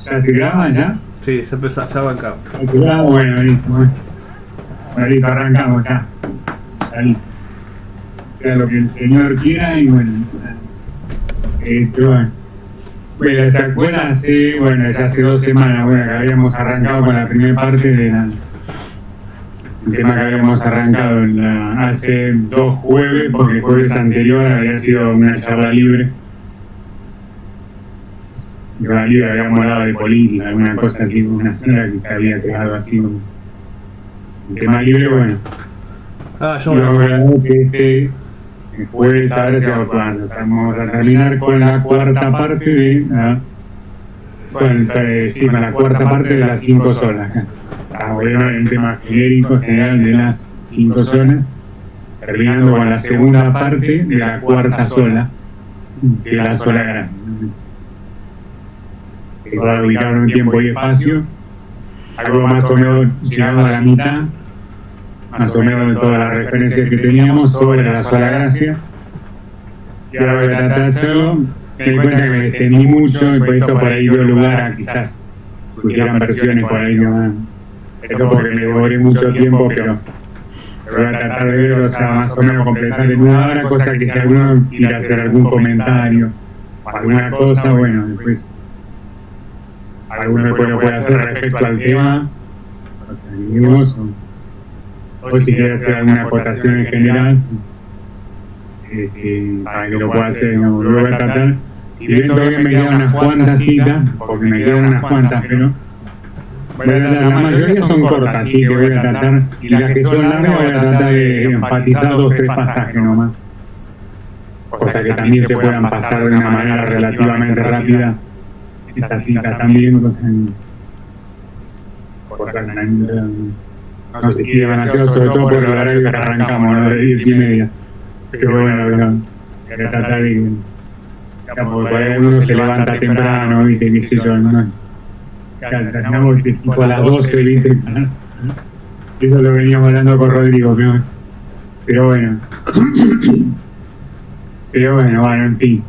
¿Ya se graba ya? Sí, ya arrancamos. ¿Se graba? Bueno, listo. Bueno, listo, arrancamos ya. Listo. Sea lo que el Señor quiera y bueno. Bueno, ¿se acuerdan? Ya hace 2 semanas, que habíamos arrancado con la primera parte de el tema que habíamos arrancado hace 2 jueves, porque el jueves anterior había sido una charla libre. Habíamos hablado de política, alguna cosa así, una señora que se había quedado así, un tema libre, bueno. Yo creo que jueves ahora se va a jugar. Vamos a terminar con la cuarta parte de con la cuarta parte de las 5 zonas. Bueno, el tema genérico general de las 5 zonas, terminando con la segunda parte de la cuarta sola, que es la sola gracia. Que va a ubicar un tiempo y espacio, algo más o menos llegando a la mitad, más o menos de todas las referencias que teníamos sobre la sola gracia. Y ahora voy a tratar de hacerlo. Me di cuenta que me extendí mucho y por eso por ahí dio lugar a quizás surgieran versiones por ahí nomás. Eso porque me devoré mucho tiempo, pero voy a tratar de ver, más o menos completar en una hora, cosa que si alguno quiere hacer algún comentario o alguna cosa, bueno, después alguno después lo puede hacer respecto al tema, o si quiere hacer alguna acotación en general, para que lo pueda hacer, lo voy a tratar. Si bien todavía me quedan unas cuantas citas, porque me quedan unas cuantas, pero la mayoría son cortas, así que voy a tratar, y las que son largas voy a tratar de enfatizar 2 o 3 pasajes nomás, cosa que también se puedan pasar de una manera relativamente rápida esas citas también, cosas que no se quiere demasiado, sobre todo por el horario que arrancamos, ¿no? De 10:30, pero bueno, voy a tratar de por ahí uno se levanta temprano, ¿viste? Qué sé yo, ¿no? Terminamos tipo a las 12, ¿viste? Eso lo veníamos hablando con Rodrigo, pero bueno. En fin.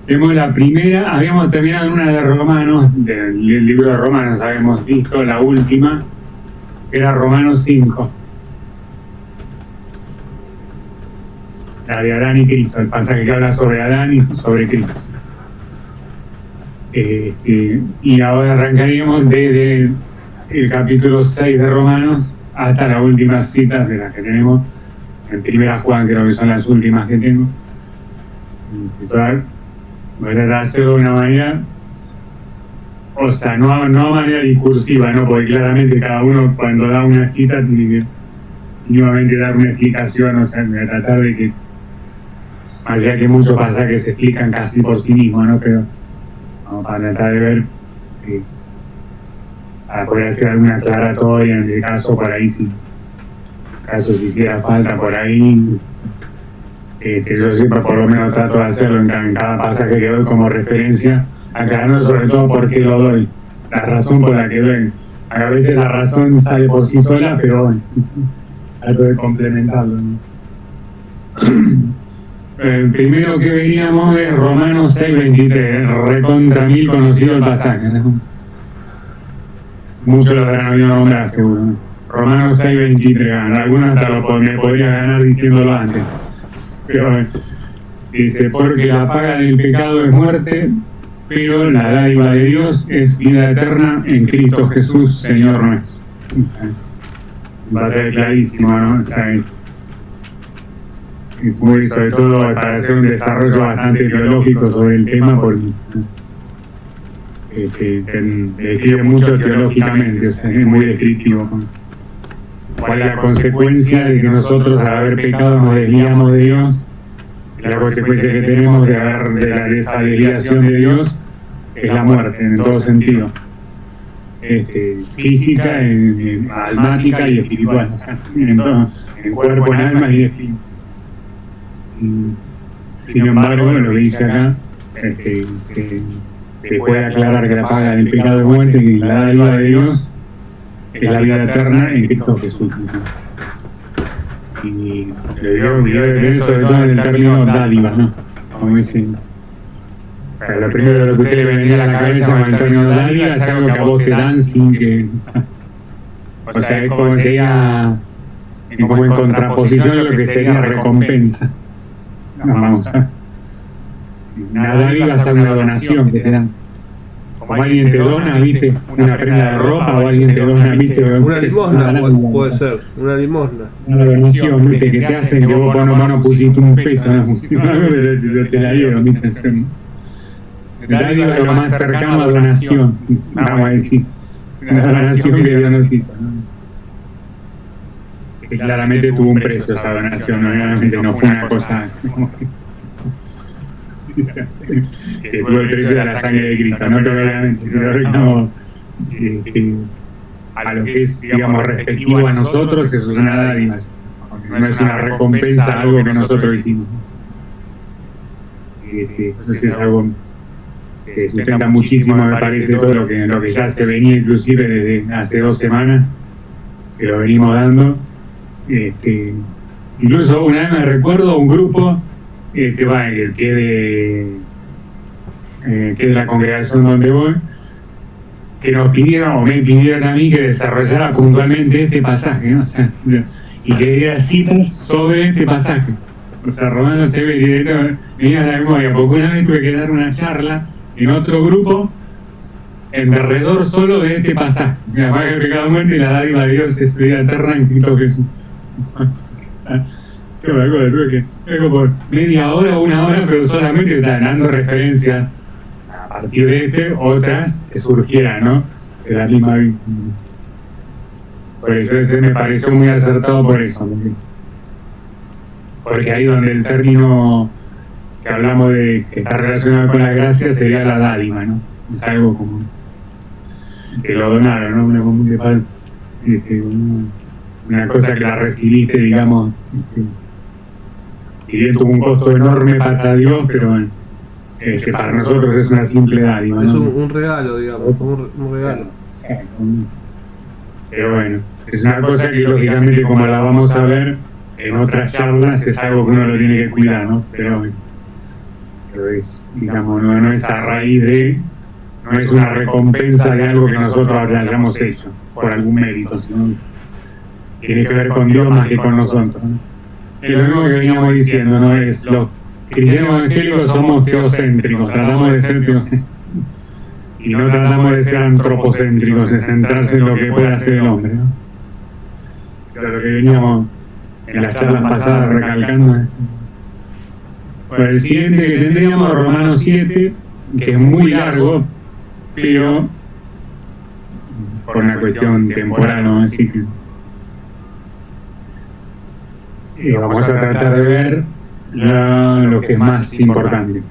Tenemos la primera, habíamos terminado en una de Romanos, del libro de Romanos, habíamos visto la última, que era Romanos 5. La de Adán y Cristo, el pasaje que habla sobre Adán y sobre Cristo. Y ahora arrancaríamos desde el capítulo 6 de Romanos hasta las últimas citas de las que tenemos en Primera Juan, creo que son las últimas que tengo. Voy a tratar de hacerlo de una manera, o sea, no a manera discursiva, ¿no? Porque claramente cada uno cuando da una cita tiene que nuevamente dar una explicación, o sea, voy a tratar de que, más allá que muchos pasajes se explican casi por sí mismos, ¿no? Pero vamos a tratar de ver, para poder hacer alguna aclaratoria en el caso por ahí, si hiciera falta por ahí. Yo siempre por lo menos trato de hacerlo en cada pasaje que doy como referencia, aclarando sobre todo por qué lo doy, la razón por la que doy. A veces la razón sale por sí sola, pero bueno, trato de complementarlo, ¿no? El primero que veníamos es Romanos 6:23, recontra mil conocido el pasaje, ¿no? Muchos lo habrán oído nombrar seguro, ¿no? Romanos 6:23, algunos hasta me podría ganar diciéndolo antes. Pero dice, porque la paga del pecado es muerte, pero la dádiva de Dios es vida eterna en Cristo Jesús, Señor nuestro. Va a ser clarísimo, ¿no? O sea, es muy, sobre todo para hacer un desarrollo bastante teológico sobre el tema, porque describe mucho teológicamente, o sea, es muy descriptivo. ¿Cuál es la consecuencia de que nosotros al haber pecado nos desviamos de Dios? La consecuencia que tenemos de esa desviación de Dios es la muerte, en todo sentido. Física, almática y espiritual. O sea, en cuerpo, en alma y en espíritu. Sin embargo, lo que dice acá, que puede aclarar que la paga del pecado es muerte y la dádiva de Dios es la vida eterna en Cristo Jesús. Y le dio sobre todo en el término dádiva, ¿no? Como dicen, sea, lo primero lo que a usted le vendría a la cabeza con el término dádiva es algo que a vos te dan sin que... O sea, es como sería... como en contraposición a lo que sería recompensa. Vamos a... Una dádiva es una donación que te dan. Como alguien te dona, viste, una prenda de ropa, o alguien te dona, viste, una limosna, puede ser, una limosna. Una donación, viste, que te hacen que vos no pusiste un peso, ¿no? Pero te la dieron, viste. Dádiva es lo más cercano a donación, vamos a decir. Una donación que Dios nos hizo, ¿no? Que claramente tuvo un precio esa donación, obviamente no fue una cosa que tuvo el precio de la sangre de Cristo, no obviamente, pero no, a lo que es, digamos, respectivo a nosotros, eso es una dádiva, no es una recompensa a algo que nosotros hicimos. Entonces es algo que sustenta muchísimo, me parece, todo lo que ya se venía inclusive desde hace 2 semanas, que lo venimos dando. Incluso una vez me recuerdo un grupo que es de la congregación donde voy, que nos pidieron, o me pidieron a mí, que desarrollara puntualmente este pasaje, ¿no? O sea, y que diera citas sobre este pasaje. O sea, Romanos se ve directo, venía a la memoria, porque una vez tuve que dar una charla en otro grupo en derredor solo de este pasaje. La paga del pecado, muerte y la dádiva de Dios es vida eterna en Cristo Jesús. Yo me acuerdo, tuve que vengo por media hora o 1 hora, pero solamente dando referencias a partir de otras que surgieran, ¿no? De la misma. Por eso ese me pareció muy acertado por eso. Porque ahí donde el término que hablamos de que está relacionado con la gracia sería la dádiva, ¿no? Es algo como que lo donaron, ¿no? Una cosa que la recibiste, digamos, si bien tuvo un costo enorme para Dios, pero que para nosotros es una simple dádiva, ¿no? Es un regalo, digamos, un regalo. Pero bueno, es una cosa que lógicamente, como la vamos a ver en otras charlas, es algo que uno lo tiene que cuidar, ¿no? Pero es, digamos, no es a raíz de, no es una recompensa de algo que nosotros hayamos hecho por algún mérito, sino tiene que ver con Dios más que con nosotros, ¿no? Es lo mismo que veníamos diciendo, ¿no? Es los cristianos evangélicos somos teocéntricos, tratamos de ser teocéntricos y no tratamos de ser antropocéntricos, de centrarse en lo que puede hacer el hombre, ¿no? Pero lo que veníamos en las charlas pasadas recalcando es, bueno, el siguiente que tendríamos, Romanos 7, que es muy largo, pero por una cuestión temporal, ¿no? Así que vamos a tratar de ver lo que es más importante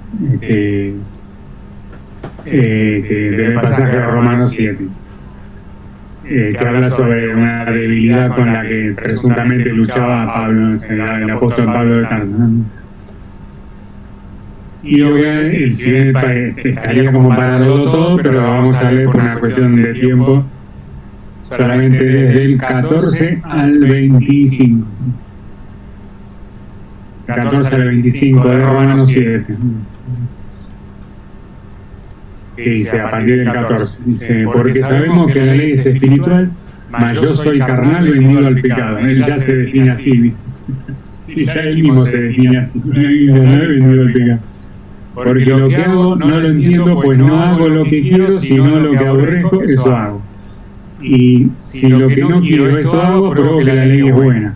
del pasaje de Romanos 7, que habla sobre una debilidad con la que presuntamente luchaba Pablo, el apóstol Pablo de Tarso, ¿no? Y obviamente estaría como parándolo todo, pero lo vamos a leer por una cuestión de tiempo solamente desde el 14 al 25. 14 al 25 de Romanos 7. Que dice a partir del 14, dice, porque sabemos que la ley es espiritual, mas yo soy carnal vendido al pecado. Él ya se define así, y ya él mismo se define así, vendido al pecado. Porque lo que hago no lo entiendo, pues no hago lo que quiero, sino lo que aborrezco, eso hago. Y si lo que no quiero esto hago, pruebo que la ley es buena.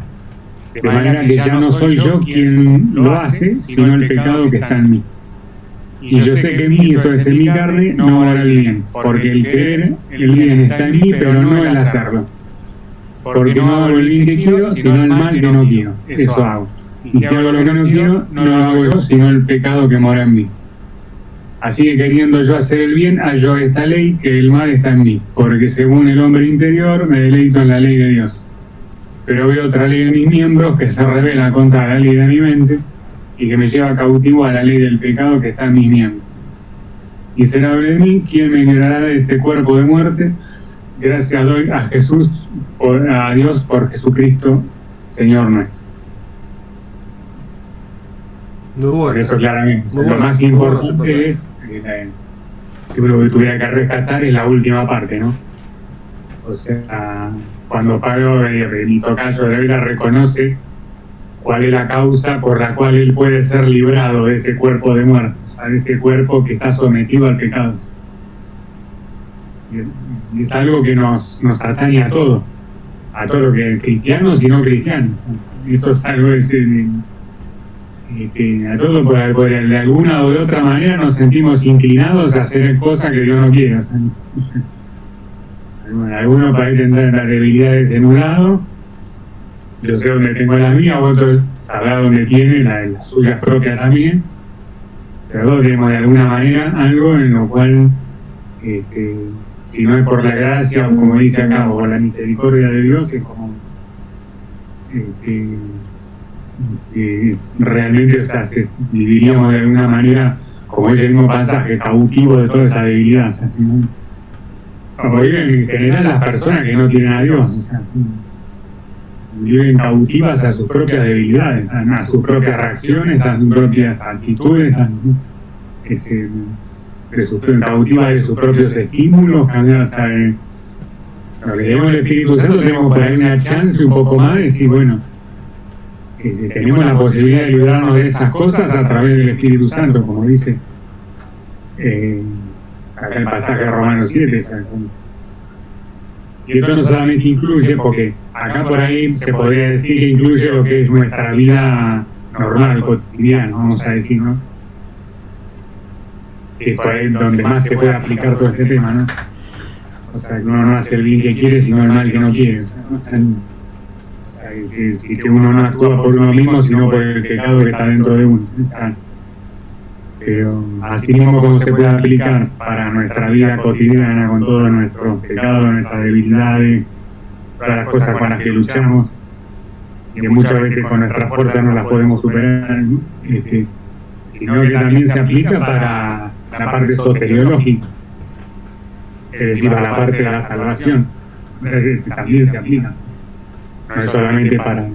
De manera que ya no soy yo quien lo hace, sino el pecado que está en mí. Y yo sé que en mí, esto es en mi carne, no obra el bien, porque el querer, el bien está en mí, pero no el hacerlo. Porque no hago el bien que quiero, sino el mal que no quiero, eso hago. Y si hago lo que no quiero, no lo hago yo, sino el pecado que mora en mí. Así que queriendo yo hacer el bien, hallo esta ley, que el mal está en mí, porque según el hombre interior me deleito en la ley de Dios. Pero veo otra ley en mis miembros que se revela contra la ley de mi mente y que me lleva cautivo a la ley del pecado que está en mis miembros. Y será de mí quien me librará de este cuerpo de muerte. Gracias doy a Jesús, a Dios por Jesucristo, Señor nuestro. Muy bueno. Por eso claramente, muy lo bueno, más importante es Si uno tuviera que rescatar es la última parte, ¿no? O sea, cuando Pablo, mi tocayo de Vera, reconoce cuál es la causa por la cual él puede ser librado de ese cuerpo de muerte, o sea, de ese cuerpo que está sometido al pecado. Y es algo que nos atañe a todo lo que es cristianos y no cristianos. Eso es algo que a todos de alguna o de otra manera nos sentimos inclinados a hacer cosas que Dios no quiere. O sea, algunos parecen tener las debilidades en un lado, yo sé dónde tengo las mías, otros sabrá dónde tiene las suyas propias también, pero todos tenemos de alguna manera algo en lo cual, si no es por la gracia, o como dice acá, o por la misericordia de Dios, es como si realmente, o sea, viviríamos de alguna manera, como es el mismo pasaje, cautivo de toda esa debilidad. O sea, como viven en general las personas que no tienen a Dios, o sea, viven cautivas a sus propias debilidades, a sus propias reacciones, a sus propias actitudes, cautivas de sus propios estímulos. Lo que tenemos el Espíritu Santo, tenemos por ahí una chance un poco más de decir, bueno, tenemos la posibilidad de librarnos de esas cosas a través del Espíritu Santo, como dice acá el pasaje de Romanos 7. Y esto no solamente incluye, porque acá por ahí se podría decir que incluye lo que es nuestra vida normal, cotidiana, vamos a decir, ¿no? Que es por ahí donde más se puede aplicar todo este tema, ¿no? O sea, que uno no hace el bien que quiere, sino el mal que no quiere. O sea, que uno no actúa por uno mismo, sino por el pecado que está dentro de uno. O sea, pero así mismo como se puede aplicar para nuestra vida cotidiana, con todos nuestros pecados, nuestras debilidades, todas las cosas con las que luchamos, y que muchas veces con nuestras fuerzas no las podemos superar, ¿no? Sino que también se aplica para la parte soteriológica, es decir, para la parte de la salvación. Es decir, también se aplica, no es solamente para,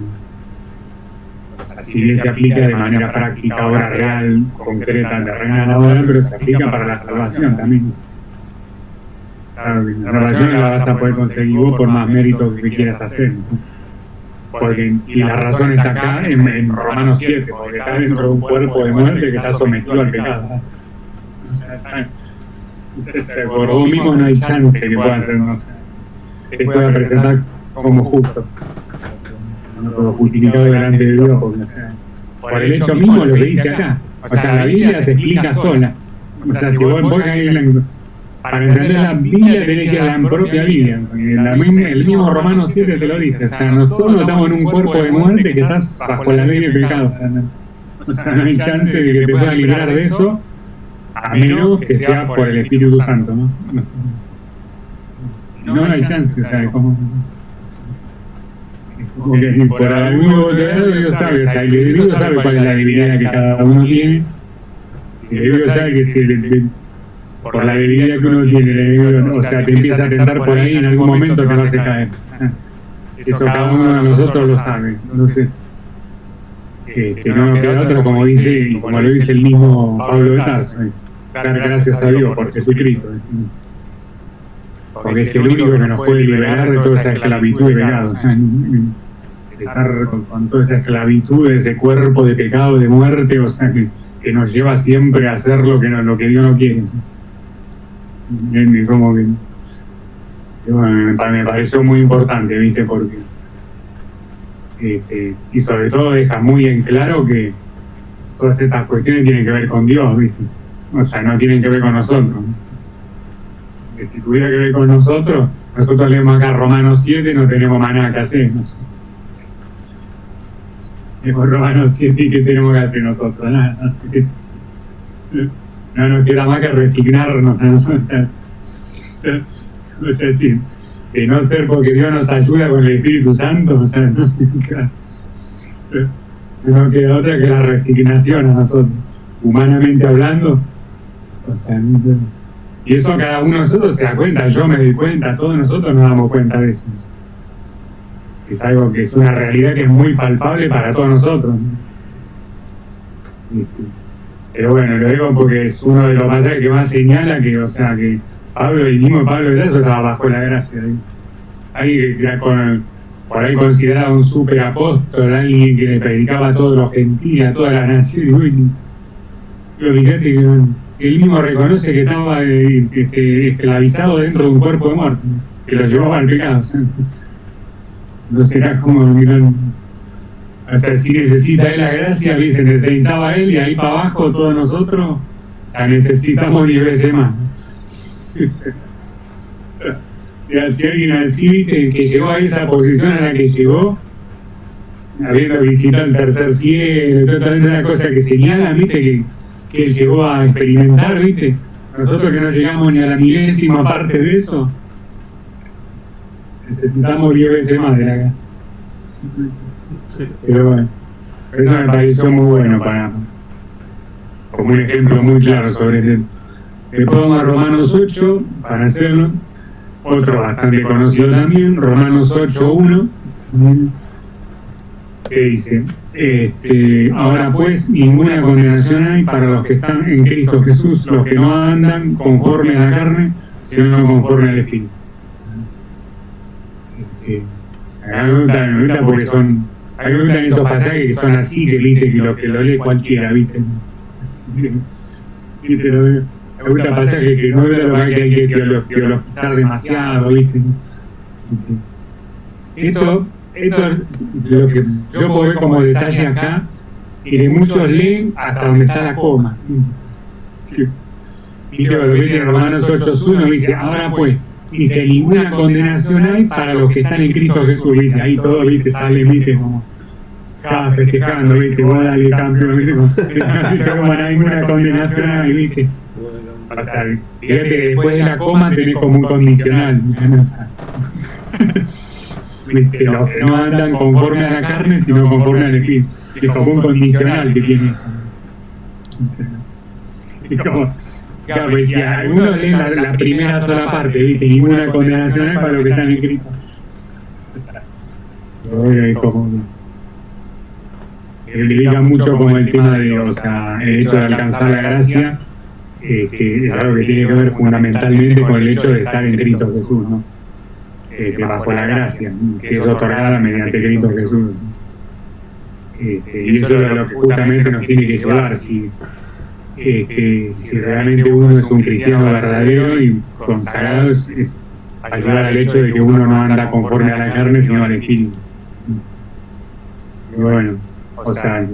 si bien se aplica de manera práctica, ahora real, concreta, terrenal ahora, pero se aplica para la salvación también. La salvación la vas a poder conseguir vos por más méritos que quieras hacer, ¿no? Y la razón está acá en Romanos 7, porque está dentro de un cuerpo de muerte que está sometido al pecado. O sea, por vos mismo no hay chance que pueda hacer, no sé, te pueda presentar como justo, justificado delante de Dios, porque, o sea, por el hecho mismo lo que dice acá. O sea, la Biblia se explica sola. O sea, si vos para entender la Biblia tenés que ir a la propia Biblia, porque el mismo Romanos 7 te lo dice. O sea, nosotros estamos en un cuerpo de muerte que estás bajo la ley del pecado. O sea, no hay chance de que te puedas librar de eso, a menos que sea por el Espíritu Santo, ¿no? Si no, no hay chance. O sea, como que por algún lado Dios sabe, o sea, Dios sabe cuál es la debilidad que cada uno tiene, y Dios sabe que por la debilidad que uno tiene, o sea, te empieza a tentar por ahí, en algún momento te vas a caer. Eso cada uno de nosotros lo sabe. Entonces, que no nos queda otra, como dice, y como lo dice el mismo Pablo de Tarso, dar gracias a Dios por Jesucristo, porque es el único que nos puede liberar de toda esa esclavitud de pecado. O sea, estar con toda esa esclavitud de ese cuerpo de pecado, de muerte, o sea, que nos lleva siempre a hacer lo que Dios no quiere. Como que, bueno, me pareció muy importante, ¿viste? Porque y sobre todo deja muy en claro que todas estas cuestiones tienen que ver con Dios, ¿viste? O sea, no tienen que ver con nosotros. Que si tuviera que ver con nosotros leemos acá Romanos 7, no tenemos más nada que hacer, ¿no? Leemos Romanos 7 y ¿qué tenemos que hacer nosotros? Nada, así que no nos queda más que resignarnos, ¿no? O sea, sí, de no ser porque Dios nos ayuda con el Espíritu Santo, o sea, no queda otra que la resignación a nosotros, humanamente hablando. O sea, no sé. Y eso cada uno de nosotros se da cuenta, yo me doy cuenta, todos nosotros nos damos cuenta de eso. Es algo que es una realidad que es muy palpable para todos nosotros, ¿no? Pero bueno, lo digo porque es uno de los pasajes que más señala que, o sea, que Pablo, el mismo Pablo de Tarso estaba bajo la gracia. Ahí era por ahí considerado un superapóstol, alguien que le predicaba a todos los gentiles, a todas las naciones. Pero fíjate que él mismo reconoce que estaba esclavizado dentro de un cuerpo de muerte, que lo llevaba al pecado. No será como miran. O sea, si necesita él la gracia, se necesitaba él, y ahí para abajo todos nosotros la necesitamos 10 veces más. Si alguien así, viste, que llegó a esa posición a la que llegó, habiendo visitado el tercer cielo, totalmente una cosa que señala, viste, que él llegó a experimentar, viste. Nosotros que no llegamos ni a la milésima parte de eso, necesitamos 10 veces más de la gracia. Pero bueno, eso me pareció muy bueno como un ejemplo muy claro sobre el tema. Después vamos a Romanos 8 para hacerlo, otro bastante conocido también, Romanos 8:1, que dice, ahora pues ninguna condenación hay para los que están en Cristo Jesús, los que no andan conforme a la carne, sino conforme al Espíritu. Me gusta porque a mí me gustan estos pasajes que son así, que viste, que lo lee cualquiera, viste. Me gusta pasajes que no es lo que hay que teologizar demasiado, viste. Esto es lo que yo puedo ver como detalle acá, que muchos leen hasta donde está la coma. Viste, lo que dice en Romanos 8:1, dice, ahora pues, dice, ninguna condenación hay para los que están en Cristo Jesús, viste. Ahí todo, viste, sale, viste, como festejando, viste, vos dale campeón, viste, como no hay ninguna condenación hay, viste. O sea, fíjate que después de la coma tenés como un condicional, viste, los que no andan conforme a la carne, sino conforme al Espíritu. Es como un condicional que tiene eso. Es como, claro, pues si algunos leen la primera sola parte, viste, ninguna condenación hay para los que están en Cristo. Es como implica mucho como el tema de, o sea, el hecho de alcanzar la gracia, que es algo que tiene que ver fundamentalmente con el hecho de estar en Cristo Jesús, ¿no? Bajo la gracia, que es otorgada mediante Cristo Jesús. Y eso es lo que justamente nos tiene que llevar, si realmente uno es un cristiano verdadero y consagrado, es ayudar al hecho de que uno no anda conforme a la carne, sino al Espíritu. Y bueno, o sea, eso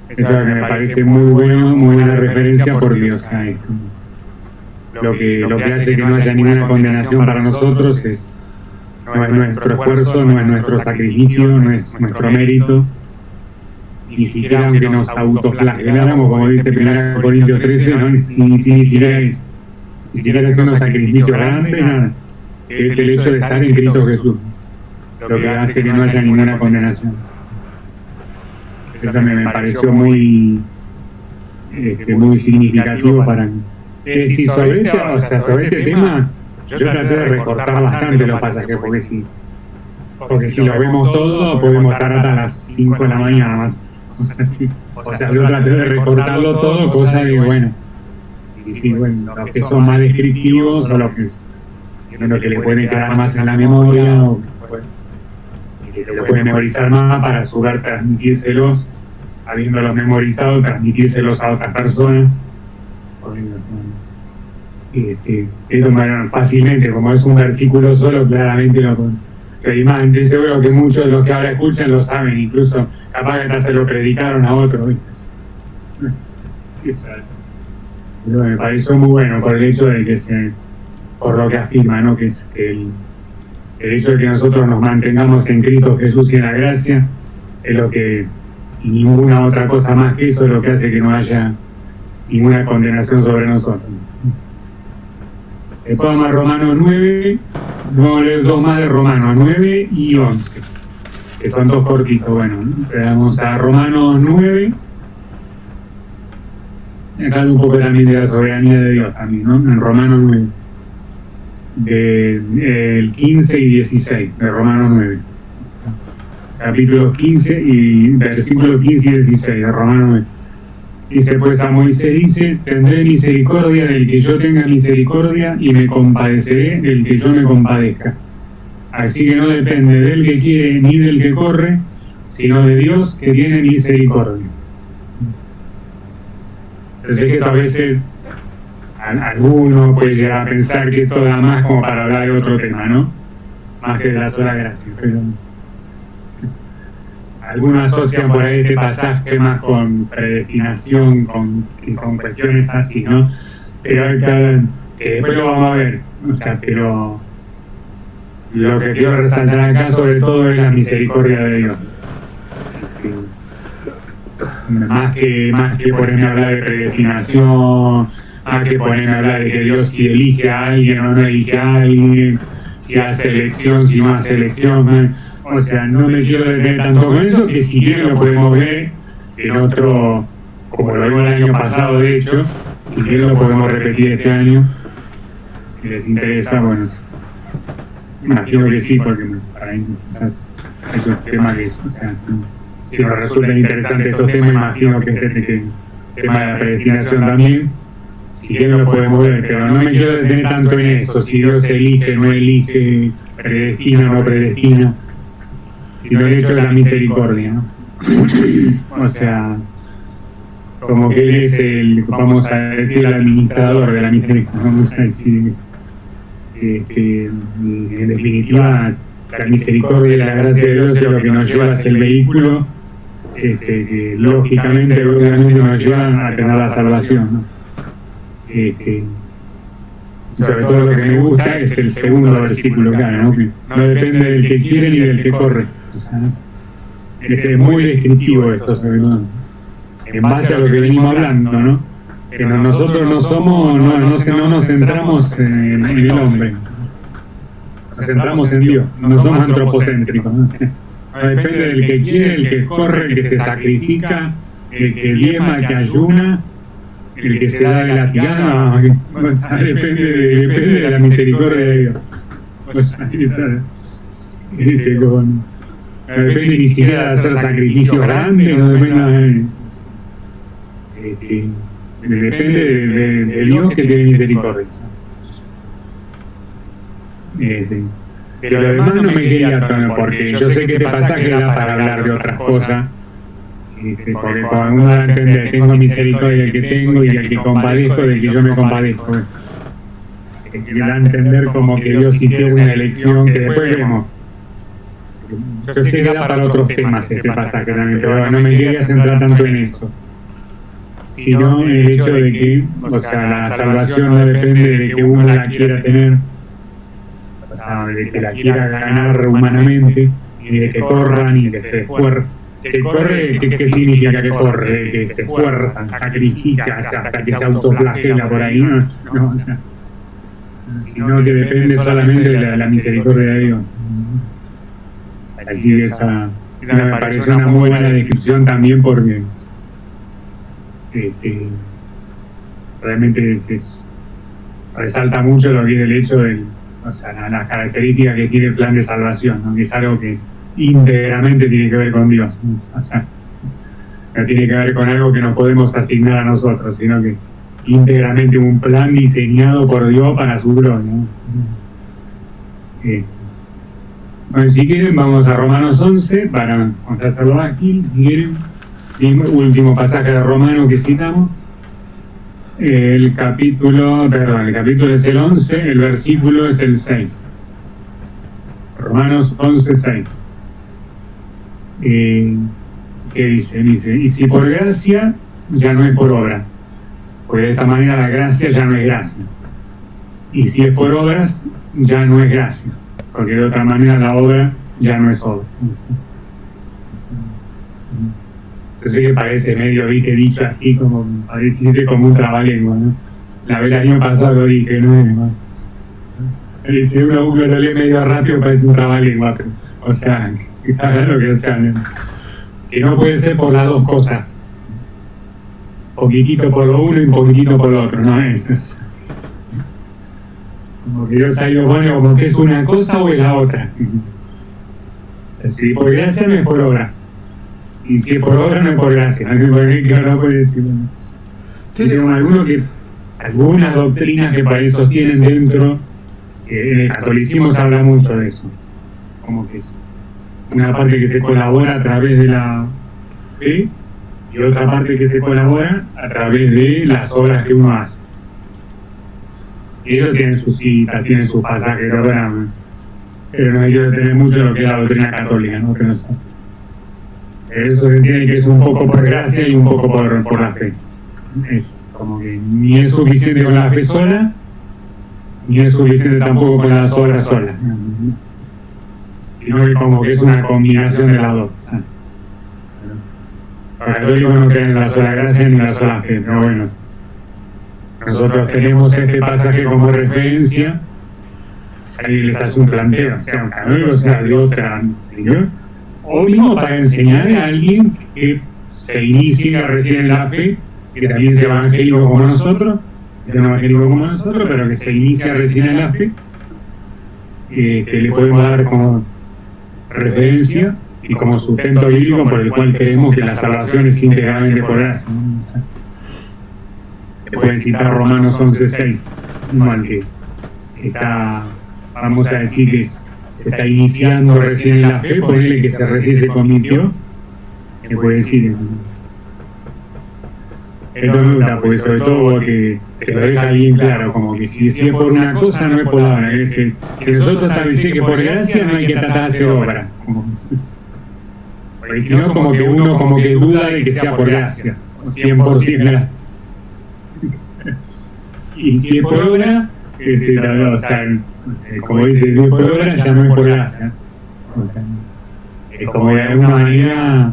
es lo que me parece muy bueno, muy buena referencia, porque, o sea, lo que hace que no haya ninguna condenación para nosotros no es nuestro esfuerzo, no es nuestro sacrificio, no es nuestro mérito, ni siquiera aunque nos autoflageláramos, como dice 1 Corintios 13, ¿no? ni siquiera eso, ni siquiera haciendo sacrificio grande, nada, que es el hecho de estar en Cristo Jesús, lo que hace que no haya ninguna condenación. Eso me pareció muy significativo para mí. Si sobre este tema, yo traté de recortar bastante los pasajes, porque si lo vemos todo, podemos estar hasta las 5 de la mañana más. O sea, yo traté de recortarlo todo, cosa de, bueno, los que son más descriptivos, o los que le pueden quedar más en la memoria, o que lo pueden memorizar más para poder transmitírselos, habiéndolos memorizado, transmitírselos a otras personas. Eso fácilmente, como es un versículo solo, claramente lo pueden. Pero más, estoy seguro que muchos de los que ahora escuchan lo saben, incluso capaz que hasta se lo predicaron a otros. Pero me pareció muy bueno por el hecho de que por lo que afirma, ¿no? Que es el hecho de que nosotros nos mantengamos en Cristo Jesús y en la gracia, es lo que, y ninguna otra cosa más que eso, es lo que hace que no haya ninguna condenación sobre nosotros. Después vamos a Romanos 9, vamos a leer dos más de Romanos 9 y 11, que son dos cortitos. Bueno, vamos a Romanos 9, acá un poco también de la soberanía de Dios también, ¿no? En Romanos 9, del 15 y 16 de Romanos 9, capítulos 15 y versículos 15 y 16 de Romanos 9. Dice, pues a Moisés dice, tendré misericordia del que yo tenga misericordia y me compadeceré del que yo me compadezca. Así que no depende del que quiere ni del que corre, sino de Dios que tiene misericordia. Yo sé que esto a veces alguno puede llegar a pensar que esto da más como para hablar de otro tema, ¿no? Más que de la sola gracia, pero algunos asocian por ahí este pasaje más con predestinación, con cuestiones así, ¿no? Pero después lo vamos a ver, o sea, pero lo que quiero resaltar acá sobre todo es la misericordia de Dios. Más que ponerme a hablar de predestinación, más que ponerme a hablar de que Dios si elige a alguien o no elige a alguien, si hace elección, si no hace elección, o sea, no me quiero detener tanto con eso, que si bien lo podemos ver en otro, como lo vimos el año pasado de hecho, si bien lo podemos repetir este año, si les interesa, bueno, imagino que sí, porque para mí quizás es un tema que, o sea, si nos resultan interesantes estos temas, imagino que el tema de la predestinación también, si bien lo podemos ver, pero no me quiero detener tanto en eso, si Dios elige, no elige, predestina, no predestina, sino el hecho de la misericordia, ¿no? O sea, como que Él es el, vamos a decir, el administrador de la misericordia, vamos a decir, en definitiva, la misericordia y la gracia de Dios es lo que nos lleva hacia el vehículo, que lógicamente, obviamente nos lleva a tener la salvación, ¿no? Sobre todo lo que me gusta es el segundo versículo, claro, ¿no? Que no depende del que quiere ni del que corre. O sea, es muy descriptivo esto, sobre todo, en base a lo que venimos hablando, ¿no? Que nosotros no somos, no nos centramos en el hombre, nos centramos en Dios, no somos antropocéntricos, ¿no? No depende del que quiere, el que corre, el que se sacrifica, el que diezma, el que ayuna, el que se da de latigada, o sea, depende de la misericordia de Dios. O sea, no depende ni siquiera de hacer sacrificios grandes, no depende depende de Dios que tiene misericordia. Sí. Pero lo demás no me quería atar, porque yo sé que este pasaje da para hablar de otras cosas, porque cuando uno da a entender, tengo misericordia del que tengo y el que compadezco del que yo me compadezco. Da a entender como que Dios hiciera una elección que después vemos. Yo sé que da para otros temas este pasaje también, pero no me quería centrar tanto en eso, sino en el hecho de que, o sea, la salvación no depende de que uno la quiera tener, o sea, de que la quiera ganar humanamente, ni de que corra, ni de que se esfuerce. Que corre, ¿qué significa que corre? Que se esfuerza, sacrifica, hasta que se autoflagela por ahí, ¿no? O sea, sino que depende solamente de la misericordia de Dios. Así que esa me pareció una muy buena descripción también, porque realmente resalta mucho lo que es el hecho de, o sea, las características que tiene el plan de salvación, ¿no? Que es algo que íntegramente tiene que ver con Dios, o sea, no tiene que ver con algo que nos podemos asignar a nosotros, sino que es íntegramente un plan diseñado por Dios para su gloria, ¿no? Bueno, si quieren vamos a Romanos 11 para hacerlo aquí, si quieren, el último pasaje de Romanos que citamos, el capítulo es el 11, el versículo es el 6, Romanos 11, 6. ¿Qué dice? Dice, y si por gracia ya no es por obra, porque de esta manera la gracia ya no es gracia, y si es por obras ya no es gracia, porque de otra manera la obra ya no es obra. Yo sé que parece medio, viste, dicho así, como parece como un trabalengua, ¿no? La vez el año pasado lo dije, ¿no? Si uno lo lee medio rápido parece un trabalengua, pero, o sea, está claro que, o sea, que no puede ser por las dos cosas, poquitito por lo uno y poquitito por lo otro, no es como que Dios ha ido bueno, como que es una cosa o es la otra. O sea, si por gracia no es por obra, y si es por obra no es por gracia, no puede decir, bueno. Algunas doctrinas que por ahí sostienen dentro, en el catolicismo se habla mucho de eso, como que es una parte que se colabora a través de la fe y otra parte que se colabora a través de las obras que uno hace. Y ellos tienen sus citas, tienen sus pasajes, pero no hay que tener mucho lo que es la doctrina católica, ¿no? Eso se entiende que es un poco por gracia y un poco por la fe. Es como que ni es suficiente con la fe sola, ni es suficiente tampoco con las obras solas, sino que como que es una combinación de las dos. Los católicos no creen en la sola gracia ni en la sola fe, pero bueno, nosotros tenemos este pasaje como referencia. Ahí les hace un planteo, sea un canónigo, sea de otra religión, o mismo para enseñar a alguien que se inicia recién en la fe, que también es evangélico como nosotros, pero que se inicia recién en la fe, que le podemos dar como referencia y como sustento bíblico por el cual creemos que la salvación es íntegramente por gracia. Se pueden citar Romanos 11:6, que está, vamos a decir que se está iniciando recién en la fe, ponele que recién se convirtió, se puede decir. Esto me gusta, porque sobre todo porque te lo deja bien claro, como que si es por una cosa no es por la otra, que nosotros establecemos que por gracia no hay que tratar de hacer obra, porque si no como que uno como que duda de que sea por gracia, 100% gracia. Y si es por obra, o sea, como dice, si es por obra ya no es por gracia. O sea, es como de alguna manera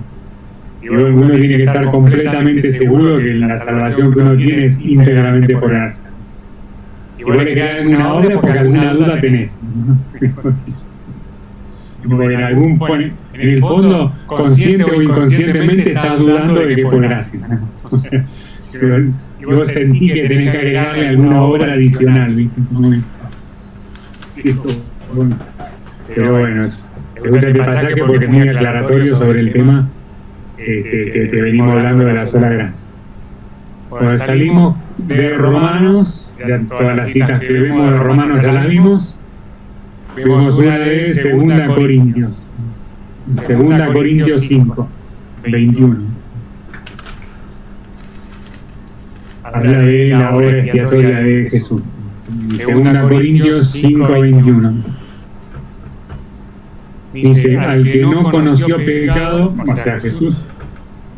uno tiene que estar completamente seguro que la salvación que uno tiene es íntegramente por gracia. Si vos le quedás en una obra, porque alguna duda tenés. Porque en el fondo, consciente o inconscientemente, estás dudando de que por gracia. O sea, si vos sentís que tenés que agregarle alguna obra adicional, ¿viste? Pero bueno, me gusta este pasaje porque es muy aclaratorio sobre el tema que venimos hablando de la sola gracia. Cuando salimos de Romanos, ya todas las citas que vemos de Romanos ya las vimos una de 2 Corintios. 2 Corintios 5, 21. Habla de la obra expiatoria de Jesús. 2 Corintios 5, 21. Dice, al que no conoció pecado, o sea Jesús,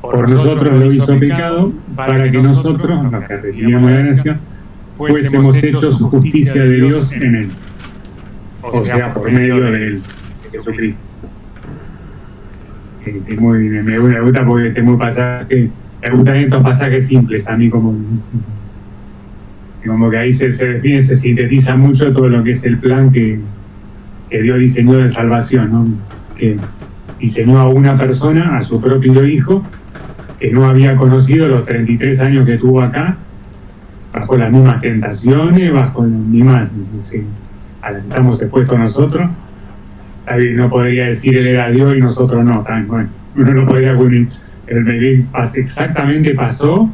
por nosotros lo hizo pecado, para que nosotros, los que recibíamos la gracia, fuésemos hechos justicia de Dios en él. O sea, por medio de él, de Jesucristo. Me gusta porque este muy pasaje, me gustan estos pasajes simples a mí, como que ahí se define, se sintetiza mucho todo lo que es el plan que Dios diseñó de salvación, ¿no? Que diseñó a una persona, a su propio hijo, que no había conocido los 33 años que tuvo acá, bajo las mismas tentaciones, bajo las mismas, a las que estamos expuestos nosotros. No podría decir él era Dios y nosotros no, bueno, uno no podría unir. El bebé exactamente pasó,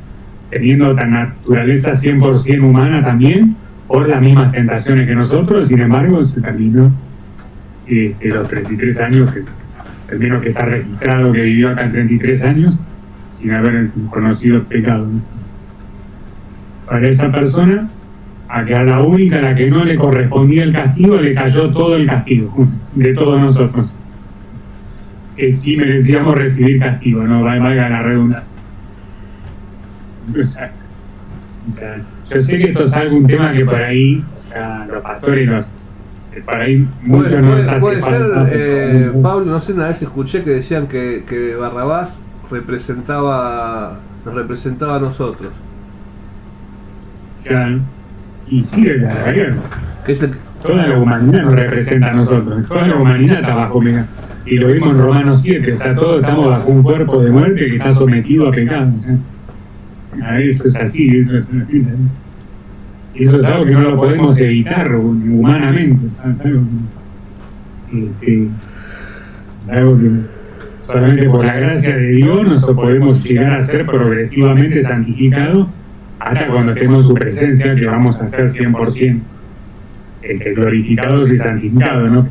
teniendo tan naturaleza 100% humana también, por las mismas tentaciones que nosotros, sin embargo, se terminó los 33 años, el menos que está registrado que vivió acá en 33 años, sin haber conocido el pecado. Para esa persona, a que a la única a la que no le correspondía el castigo, le cayó todo el castigo, de todos nosotros. Que sí merecíamos recibir castigo, no valga la redundancia. O sea, yo sé que esto es algún tema que por ahí, o sea, los pastores por ahí muchos nos hacen. Puede ser, Pablo, no sé, una vez escuché que decían que Barrabás nos representaba a nosotros. Claro. Y sí, es la verdad. Que toda la humanidad nos representa a nosotros. Toda la humanidad está bajo pecado. Y lo vimos en Romanos 7. O sea, todos estamos bajo un cuerpo de muerte que está sometido a pecado. O sea, eso es así. Eso es algo que no lo podemos evitar humanamente. Algo que solamente por la gracia de Dios nos podemos llegar a ser progresivamente santificados hasta cuando estemos en su presencia, que vamos a ser 100% glorificados y santificados, ¿no?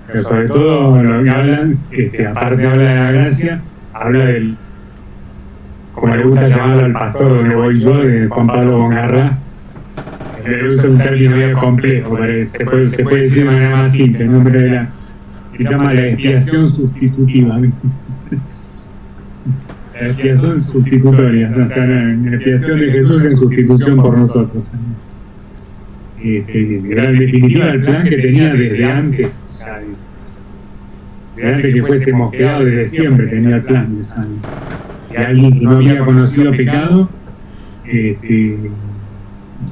Pero sobre todo lo que hablan, aparte habla de la gracia, habla del, como le gusta llamarlo al pastor donde voy yo, de Juan Pablo Bongarra. Le usa un término medio complejo, pero se puede decir de manera más simple, ¿no? Pero se llama la expiación sustitutiva, ¿viste? La expiación sustitutoria, o sea, la expiación de Jesús en sustitución por nosotros. Era en definitiva el plan que tenía desde antes, o sea, desde antes que fuésemos creados, desde siempre tenía el plan, o sea, que alguien que no había conocido pecado,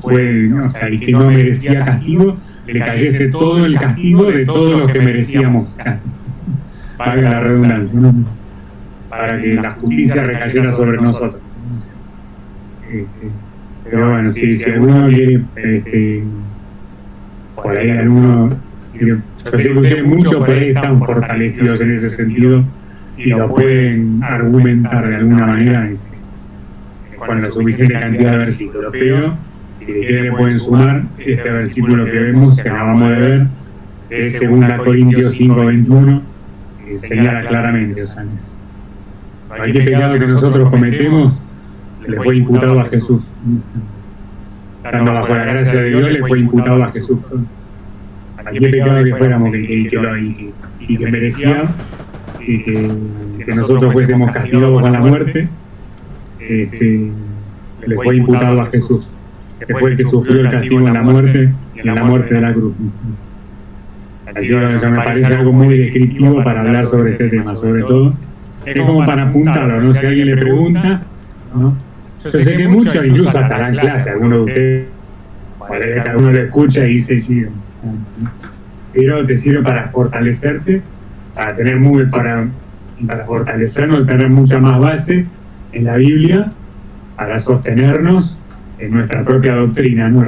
o sea, y que no merecía castigo, le cayese todo el castigo de todos los que merecíamos, valga la redundancia, ¿no? Para que la justicia recayera sobre nosotros. Pero bueno, si alguno quiere, por ahí alguno, yo sé que ustedes muchos por ahí están fortalecidos en ese sentido y lo pueden argumentar de alguna manera con la suficiente cantidad de versículos, pero si quieren pueden sumar este versículo que vemos, que acabamos de ver, de 2 Corintios 5:21, que señala claramente, o sea, cualquier pecado que nosotros cometemos le fue imputado a Jesús. Estando bajo la gracia de Dios, le fue imputado a Jesús. Cualquier pecado que fuéramos y que merecía que nosotros fuésemos castigados con la muerte, le fue imputado a Jesús, que fue el que sufrió el castigo en la muerte y en la muerte de la cruz. Así que eso me parece algo muy descriptivo para hablar sobre este tema, sobre todo. Es como para apuntarlo, ¿no? Si alguien le pregunta, ¿no? Yo sé que muchos, incluso hasta dan clase, algunos de ustedes, parece que alguno lo escucha y dice, sí, pero te sirve para fortalecerte, para tener para fortalecernos, tener mucha más base en la Biblia, para sostenernos en nuestra propia doctrina, ¿no?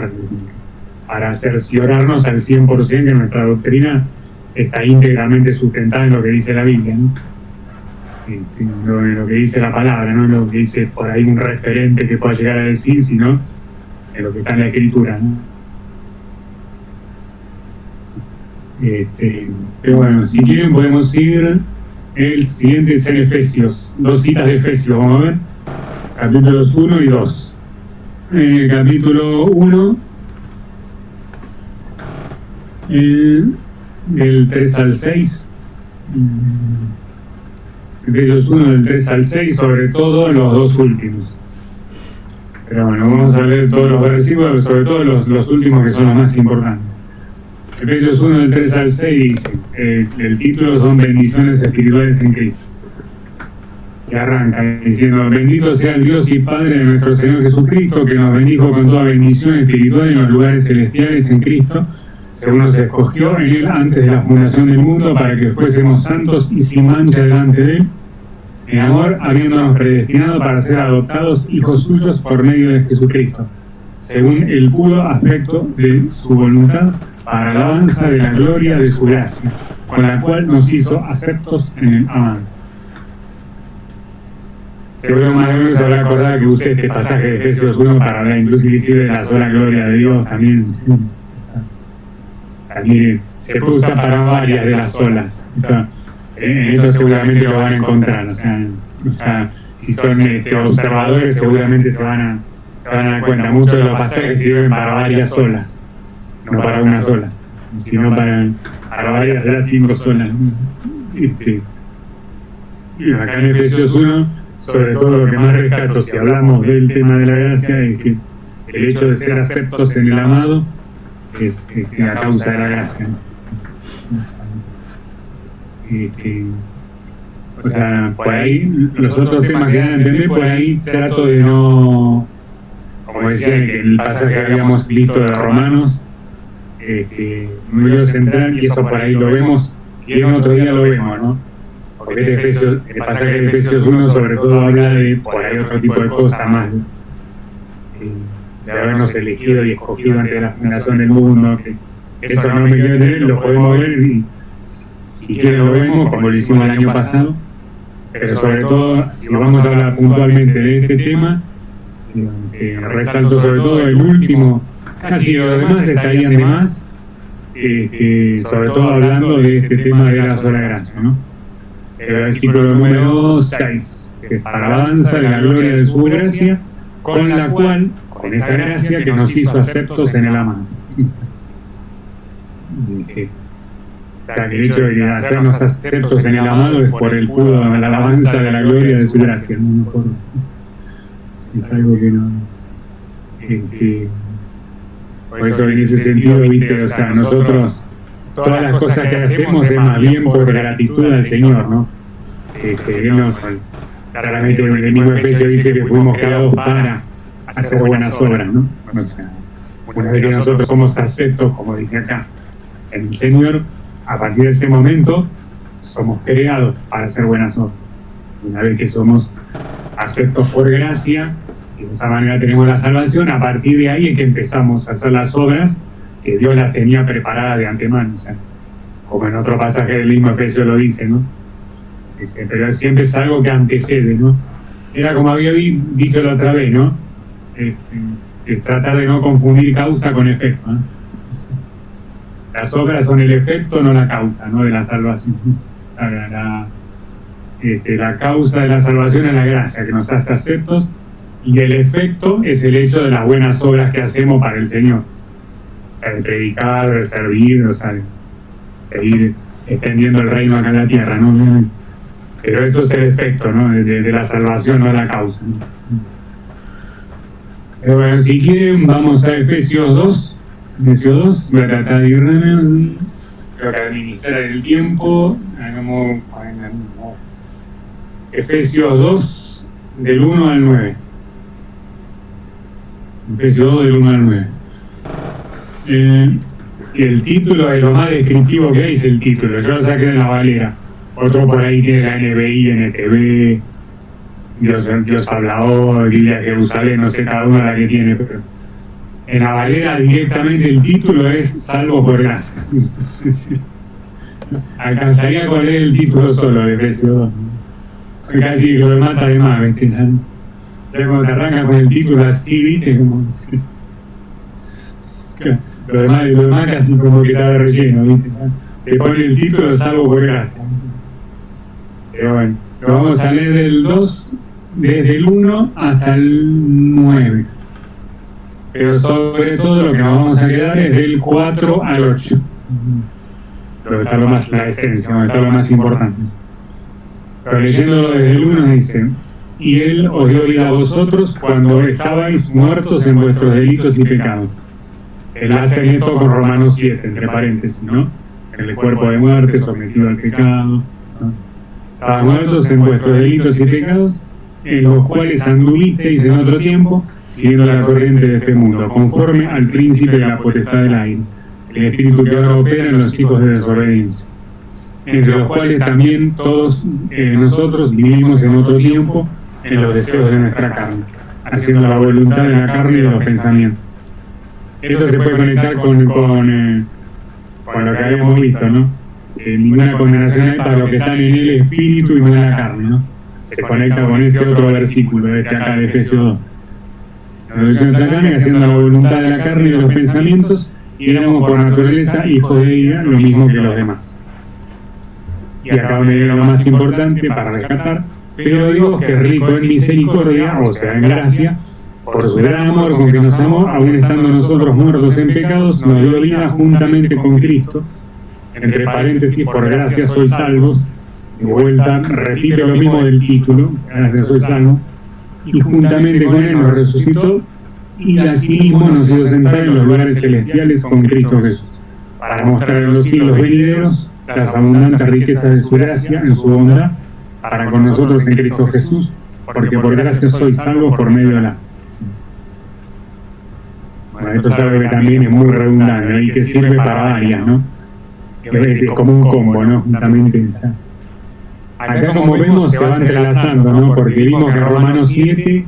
Para cerciorarnos al 100% que nuestra doctrina está íntegramente sustentada en lo que dice la Biblia, ¿no? Lo que dice la palabra, no lo que dice por ahí un referente que pueda llegar a decir, sino en lo que está en la Escritura, ¿no? Pero bueno, si quieren podemos ir. El siguiente es en Efesios, 2 citas de Efesios, vamos a ver, capítulos 1 y 2. En el capítulo 1, del 3 al 6, Efesios 1 del 3 al 6, sobre todo los dos últimos. Pero bueno, vamos a leer todos los versículos, sobre todo los últimos que son los más importantes. Efesios 1 del 3 al 6 dice, el título son bendiciones espirituales en Cristo. Y arranca diciendo, bendito sea el Dios y Padre de nuestro Señor Jesucristo, que nos bendijo con toda bendición espiritual en los lugares celestiales en Cristo, según nos escogió en Él antes de la fundación del mundo, para que fuésemos santos y sin mancha delante de Él, en amor, habiéndonos predestinado para ser adoptados hijos suyos por medio de Jesucristo, según el puro afecto de su voluntad, para alabanza de la gloria de su gracia, con la cual nos hizo aceptos en el amado. Seguro más o menos se habrá acordado que usé este pasaje de Efesios 1 para hablar inclusive de la sola gloria de Dios también. También se puede usar para varias de las olas. Esto seguramente lo van a encontrar. O sea si son observadores seguramente se van a dar cuenta. Muchos de los pasajes sirven para varias olas, no para una sola, sino para varias de las 5 olas. Y acá en Efesios 1, sobre todo lo que más rescato, si hablamos del tema de la gracia, es que el hecho de ser aceptos en el amado es la causa de la gracia. O sea, por ahí, los otros temas que dan a entender, por ahí trato de no, como decía en el pasaje que habíamos visto de Romanos, no quiero centrar, y eso por ahí lo vemos, y en otro día lo vemos, ¿no? Porque el pasaje de Efesios 1 sobre todo habla de, por ahí, otro tipo de cosas más, de habernos elegido y escogido antes de la fundación del mundo, que eso no me quiero tener, lo podemos ver y si quieren lo vemos, como lo hicimos el año pasado, pero sobre todo, si vamos a hablar puntualmente de este tema, resalto sobre todo el último, casi los demás estarían de más, sobre todo hablando de este tema de la sola gracia, ¿no? El versículo número 6, que es para alabanza de la gloria de su gracia, con la cual, con esa gracia que nos hizo aceptos en el amado. O sea, que el hecho de hacernos aceptos en el amado es por el puro, la alabanza de la gloria de su gracia, ¿no? Es algo que no... por eso en ese sentido, viste, o sea, nosotros todas las cosas que hacemos es más bien por gratitud al Señor, ¿no? Claramente el mismo Efesios dice que fuimos creados para hacer buenas obras, ¿no? O sea, una vez que nosotros somos aceptos, como dice acá, en el Señor, a partir de ese momento somos creados para hacer buenas obras. Una vez que somos aceptos por gracia, y de esa manera tenemos la salvación, a partir de ahí es que empezamos a hacer las obras que Dios las tenía preparadas de antemano. O sea, como en otro pasaje del mismo Efesios lo dice, ¿no? Dice, pero siempre es algo que antecede, ¿no? Era como había dicho la otra vez, ¿no? Es tratar de no confundir causa con efecto, ¿no? Las obras son el efecto, no la causa, ¿no? De la salvación. O sea, la causa de la salvación es la gracia que nos hace aceptos, y el efecto es el hecho de las buenas obras que hacemos para el Señor. De predicar, de servir, o sea, de seguir extendiendo el reino acá en la tierra, ¿no? Pero eso es el efecto, ¿no? De la salvación, no la causa, ¿no? Pero bueno, si quieren, vamos a Efesios 2. Efesios 2, voy a tratar de ir, creo que administrar el tiempo. Efesios 2, del 1 al 9. Efesios 2, del 1 al 9. Y el título es lo más descriptivo que hay, es el título. Yo lo saqué de la Valera. Otro por ahí tiene la NBI, NTV, Dios hablador, Biblia Jerusalén, no sé cada una la que tiene, pero en la Valera directamente el título es Salvo por gracia. Alcanzaría con leer el título solo de Efesios 2. Casi lo mata de más, ¿viste? Ya cuando te arranca con el título así, ¿viste? Como... Lo demás casi como que está de relleno, ¿viste? Te pone el título Salvo por gracia. Pero bueno, lo vamos a leer del 2, desde el 1 hasta el 9. Pero sobre todo lo que nos vamos a quedar es del 4 al 8. Donde está lo más, la esencia, donde está lo más importante. Pero leyéndolo desde el 1 dice: y Él os dio vida a vosotros cuando estabais muertos en vuestros delitos y pecados. Enlace esto con Romanos 7, entre paréntesis, ¿no? En el cuerpo de muerte, sometido al pecado, ¿no? Estabais muertos en vuestros delitos y pecados, en los cuales anduvisteis en otro tiempo, siguiendo la corriente de este mundo, conforme al príncipe de la potestad del aire, el espíritu que ahora opera en los hijos de desobediencia, entre los cuales también todos nosotros vivimos en otro tiempo en los deseos de nuestra carne, haciendo la voluntad de la carne y de los pensamientos. Esto se puede conectar con lo que habíamos visto, ¿no? Ninguna condenación hay para los que están en el espíritu y no en la carne, ¿no? Se conecta con ese otro versículo de acá de Efesios 2. La deseos de la carne, haciendo la voluntad de la carne y de los pensamientos, y éramos por naturaleza hijos de ira, lo mismo que los demás. Y acá donde viene lo más importante para rescatar: pero Dios, que es rico en misericordia, o sea, en gracia, por su gran amor con que nos amó, aun estando nosotros muertos en pecados, nos dio vida juntamente con Cristo. Entre paréntesis, por gracia sois salvos. De vuelta, repite lo mismo del título, gracias sois salvos. Y juntamente con Él nos resucitó, y asimismo nos hizo sentar en los lugares celestiales con Cristo Jesús, para mostrar en los siglos venideros las abundantes riquezas de su gracia en su bondad, para con nosotros en Cristo Jesús, porque por gracia sois salvos por medio de la... Bueno, esto es algo que también es muy redundante, ¿no? Y que sirve para varias, ¿no? Es como un combo, ¿no? Juntamente, o sea, acá, como vemos, se va entrelazando, ¿no? Porque vimos que Romanos 7,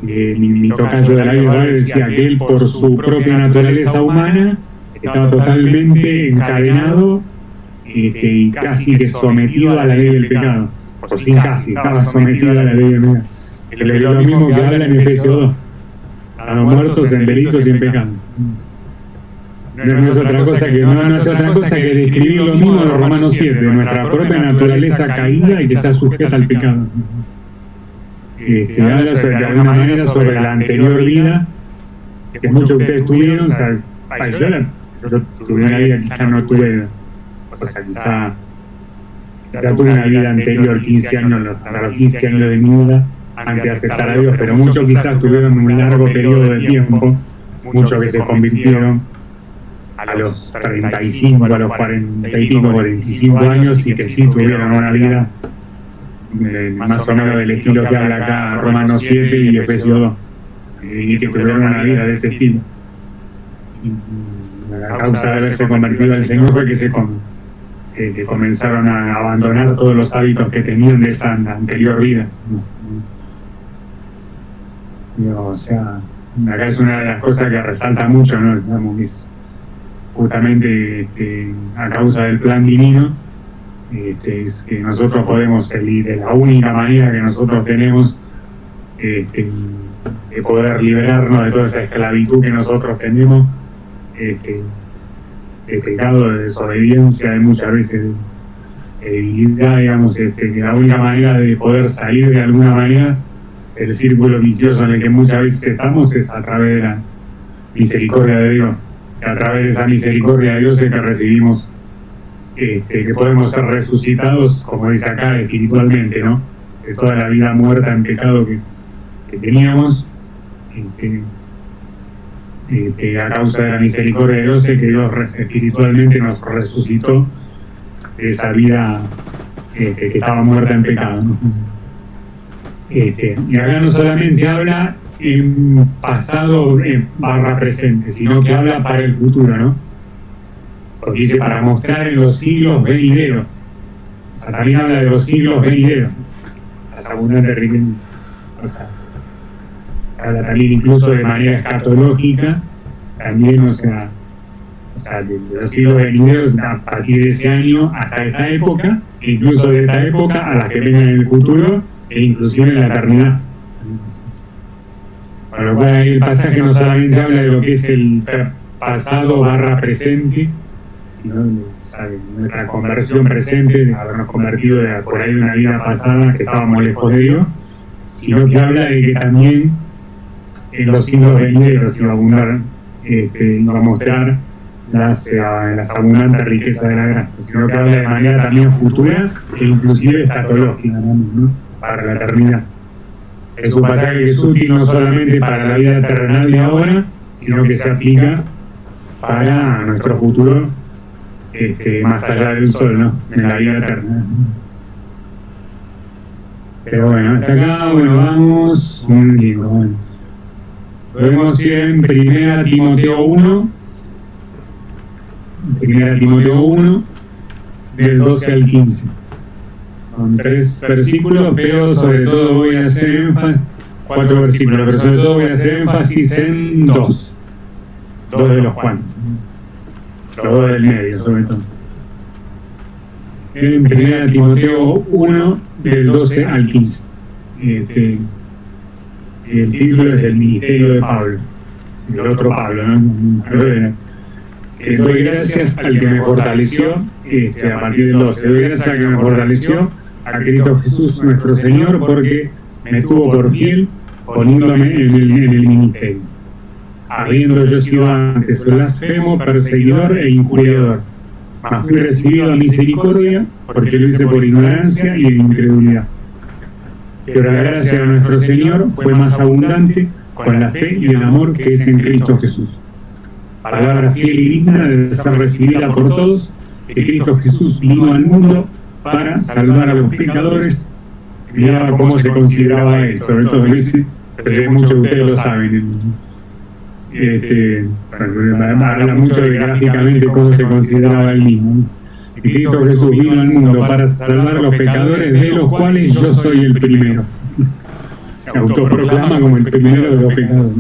mi tocayo de la Biblia decía que él, por su propia naturaleza humana, estaba totalmente encadenado y casi que sometido a la ley del pecado. o sin casi, estaba sometido a la ley de Dios. Es lo mismo que habla en Efesios 2. A los muertos en delitos y en pecados. No es otra cosa que describir lo mismo en los Romanos 7, nuestra propia naturaleza caída y que está sujeta al pecado. Habla de alguna manera sobre la anterior vida que muchos de ustedes tuvieron. O sea, yo tuve una vida, quizá no tuve, o sea, quizá tuve una vida anterior, 15 años, hasta los 15 años de mi vida, antes de aceptar a Dios, pero muchos quizás tuvieron un largo periodo de tiempo, muchos que se convirtieron a los 35, a los 40 y pico, 45 años, y que sí tuvieron una vida más o menos del estilo que habla acá Romanos 7 y Efesios 2, y que tuvieron una vida de ese estilo. La causa de haberse convertido al Señor fue que comenzaron a abandonar todos los hábitos que tenían de esa anterior vida. O sea, acá es una de las cosas que resalta mucho, ¿no? Digamos, es justamente a causa del plan divino, es que nosotros podemos salir de la única manera que nosotros tenemos de poder liberarnos de toda esa esclavitud que nosotros tenemos, de pecado, de desobediencia, de muchas veces de debilidad, digamos, la única manera de poder salir de alguna manera del círculo vicioso en el que muchas veces estamos es a través de la misericordia de Dios. A través de esa misericordia de Dios es que recibimos, que podemos ser resucitados, como dice acá, espiritualmente, ¿no? De toda la vida muerta en pecado que teníamos, a causa de la misericordia de Dios es que Dios espiritualmente nos resucitó de esa vida que estaba muerta en pecado, ¿no? Y acá no solamente habla en pasado barra presente, sino que habla para el futuro, ¿no? Porque dice para mostrar en los siglos venideros. O sea, también habla de los siglos venideros, las abundantes riquezas. O sea, habla también incluso de manera escatológica, también, o sea, de los siglos venideros a partir de ese año hasta esta época, e incluso de esta época a las que vengan en el futuro, e inclusive en la eternidad. Con lo cual ahí el pasaje no solamente habla de lo que es el pasado barra presente, sino de nuestra conversión presente, de habernos convertido por ahí de una vida pasada que estábamos lejos de Dios, sino que habla de que también en los siglos venideros iba a abundar, iba a mostrar las abundantes riquezas de la gracia, sino que habla de manera también futura e inclusive escatológica, ¿no? Para la eternidad. Es un pasaje que es útil no solamente para la vida terrenal de ahora, sino que se aplica para nuestro futuro, más allá del sol, ¿no? En la vida eterna. Pero bueno, hasta acá, vamos un libro. Bueno. Podemos ir en 1 Timoteo 1, del 12 al 15. Son 3 versículos, pero sobre todo voy a hacer énfasis, 4 versículos, pero sobre todo voy a hacer énfasis en 2 de los cuantos, los 2 del medio sobre todo. En 1 Timoteo 1, del 12 al 15. El título es el ministerio de Pablo, el otro Pablo, ¿no? Doy gracias al que me fortaleció, a partir del 12, doy gracias al que me fortaleció, a Cristo Jesús nuestro Señor, porque me tuvo por fiel, poniéndome en el ministerio, habiendo yo sido antes blasfemo, perseguidor e injuriador, mas fui recibido a misericordia, porque lo hice por ignorancia y incredulidad. Pero la gracia de nuestro Señor fue más abundante con la fe y el amor que es en Cristo Jesús. Palabra fiel y digna de ser recibida por todos, que Cristo Jesús vino al mundo para salvar a los pecadores. Miraba cómo se consideraba él, sobre todo ese, pero muchos de ustedes lo saben. Habla mucho de gráficamente cómo se consideraba él mismo. Cristo Jesús vino al mundo para salvar a los pecadores, de los cuales yo soy el primero. Se autoproclama como el primero de los pecadores.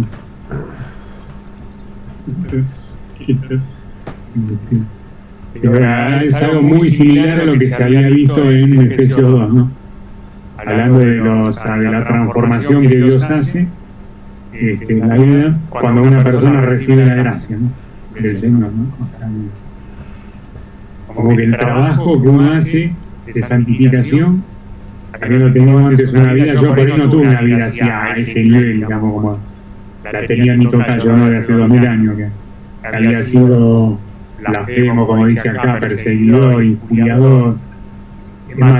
Es algo muy similar a lo que se había visto en Efesios 2, ¿no? hablando de la transformación que Dios hace en la vida cuando una persona recibe la gracia, ¿no?, del Señor, ¿no? O sea, como que el trabajo que uno hace de santificación, habiendo tenido antes una vida, yo por ahí no tuve una vida hacia ese nivel, digamos, como la tenía mi tocayo, ¿no?, de hace 2000 años, que había sido blasfemo, como dice acá, perseguidor, injuriador,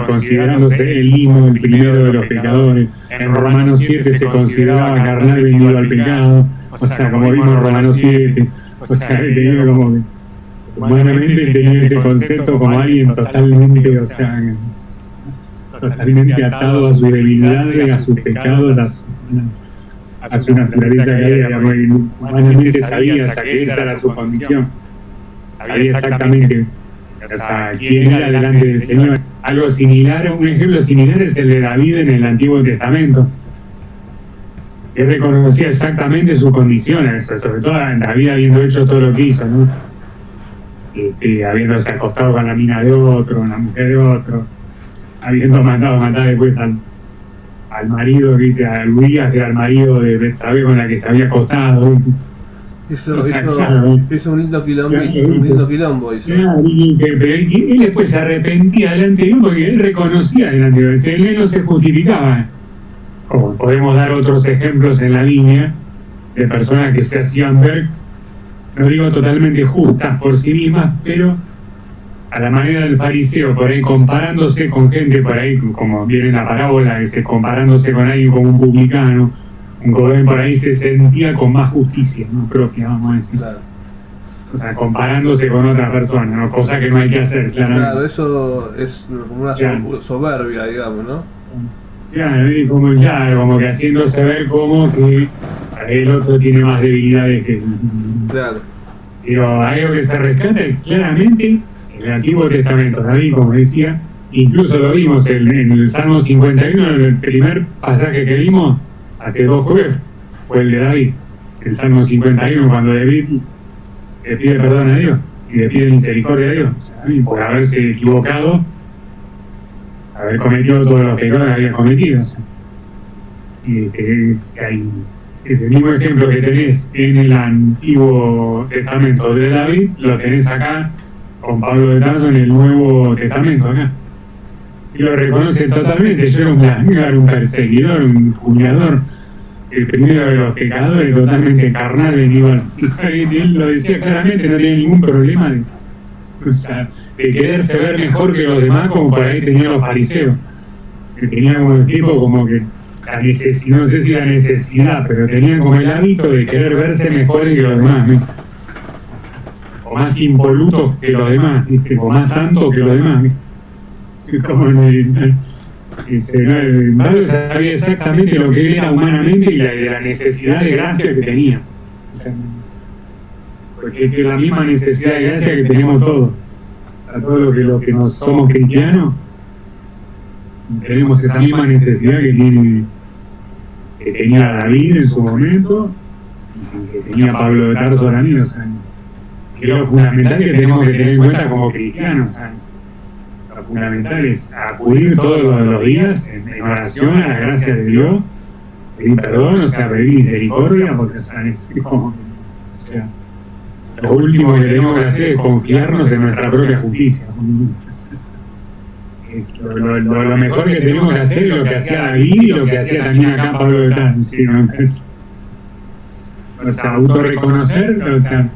considerándose el himo, el primero de los pecadores. En Romanos 7 se consideraba carnal vendido al pecado, o sea, como vimos en Romanos 7, o sea, tenía como que humanamente tenía ese concepto como alguien totalmente, o sea, totalmente atado a sus debilidades, a sus pecados, a su naturaleza caída. Humanamente sabía, o sea, que esa era su condición, sabía exactamente, o sea, quién era delante del Señor. Algo similar, un ejemplo similar es el de David en el Antiguo Testamento. Él reconocía exactamente su condición, sobre todo David habiendo hecho todo lo que hizo, ¿no? Habiéndose acostado con la mina de otro, la mujer de otro, habiendo mandado a matar después al marido, a Urías, que era el marido de Betsabé con la que se había acostado. Hizo un lindo quilombo. Claro, pero él después se arrepentía delante de Dios porque él reconocía delante de Dios, él no se justificaba. Como podemos dar otros ejemplos en la línea de personas que se hacían ver, no digo totalmente justas por sí mismas, pero a la manera del fariseo, por ahí comparándose con gente, por ahí como viene la parábola, comparándose con alguien como un publicano, un joven por ahí se sentía con más justicia, ¿no?, propia, vamos a decir. Claro. O sea, comparándose con otra persona, ¿no?, cosa que no hay que hacer, claramente. Claro, eso es como una soberbia, digamos, ¿no? Claro, como que haciéndose ver como que el otro tiene más debilidades que él. Claro. Pero algo que se rescata es claramente en el Antiguo Testamento. David, como decía, incluso lo vimos en el Salmo 51, en el primer pasaje que vimos hace 2 jueves, fue el de David, el Salmo 51, cuando David le pide perdón a Dios y le pide misericordia a Dios por haberse equivocado, haber cometido todos los pecados que había cometido. Y es el mismo ejemplo que tenés en el Antiguo Testamento de David, lo tenés acá con Pablo de Tarso en el Nuevo Testamento acá. Y lo reconoce totalmente. Yo era un blasfemo, un perseguidor, un juzgador, el primero de los pecadores, totalmente carnal, venido al... Él lo decía claramente, no tenía ningún problema de quererse ver mejor que los demás, como por ahí tenían los fariseos, que tenían como el tipo como que no sé si la necesidad, pero tenían como el hábito de querer verse mejores que los demás, ¿sí?, o más impolutos que los demás, ¿sí?, o más santos que los demás, ¿sí?, como Pablo sabía exactamente lo que él era humanamente y la necesidad de gracia que tenía, o sea, porque es la misma necesidad de gracia que tenemos todos. A todos los que nos somos cristianos, tenemos esa misma necesidad que tenía David en su momento, y que tenía Pablo de Tarso también. O sea, que lo fundamental que tenemos que tener en cuenta como cristianos, o sea, lo fundamental es acudir todos los días en oración a la gracia de Dios, pedir perdón, o sea, pedir misericordia, porque, o sea, es como, o sea, lo último que tenemos que hacer es confiarnos en nuestra propia justicia. Es lo mejor que tenemos que hacer es lo que hacía David y lo que hacía también acá Pablo de Tarso, ¿sí?, ¿no? O sea, autorreconocer, o sea,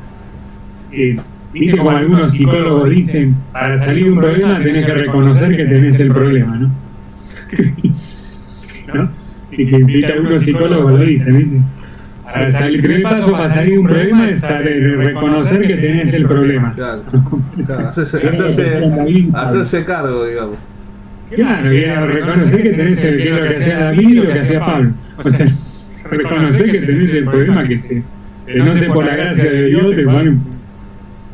viste como algunos psicólogos dicen, para salir de un problema tenés que reconocer que tenés el problema, ¿no? ¿No? Y que algunos psicólogos lo dicen, ¿viste? El primer paso para salir de un problema es reconocer que tenés el problema. Claro. Hacerse cargo, digamos. Claro, y reconocer que tenés que es lo que hacía David y lo que hacía Pablo. O sea, reconocer que tenés el problema que no sé, por la gracia de Dios te van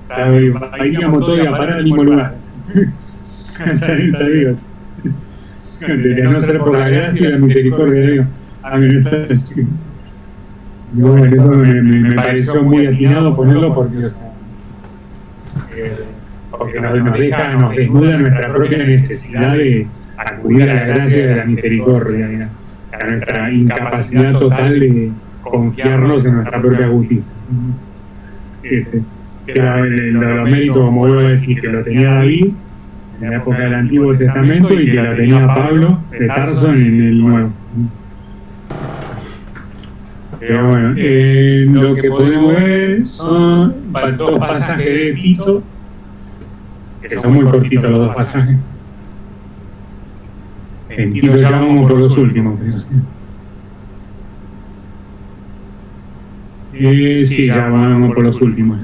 a iríamos todos a parar al mismo lugar. Salir a Dios. De no ser por la gracia y la misericordia de Dios. Y bueno, eso me pareció muy atinado ponerlo porque, o sea, porque nos desnuda nuestra propia necesidad de acudir a la gracia de la misericordia, a nuestra incapacidad total de confiarnos en nuestra propia justicia. Ese, que era los méritos, como vuelvo a decir, que lo tenía David en la época del Antiguo Testamento y que lo tenía Pablo de Tarso en el Nuevo. Pero bueno, lo que podemos ver son dos pasajes de Tito, que son muy cortitos los dos pasajes. En Tito ya vamos por los últimos. Sí, ya vamos por los últimos.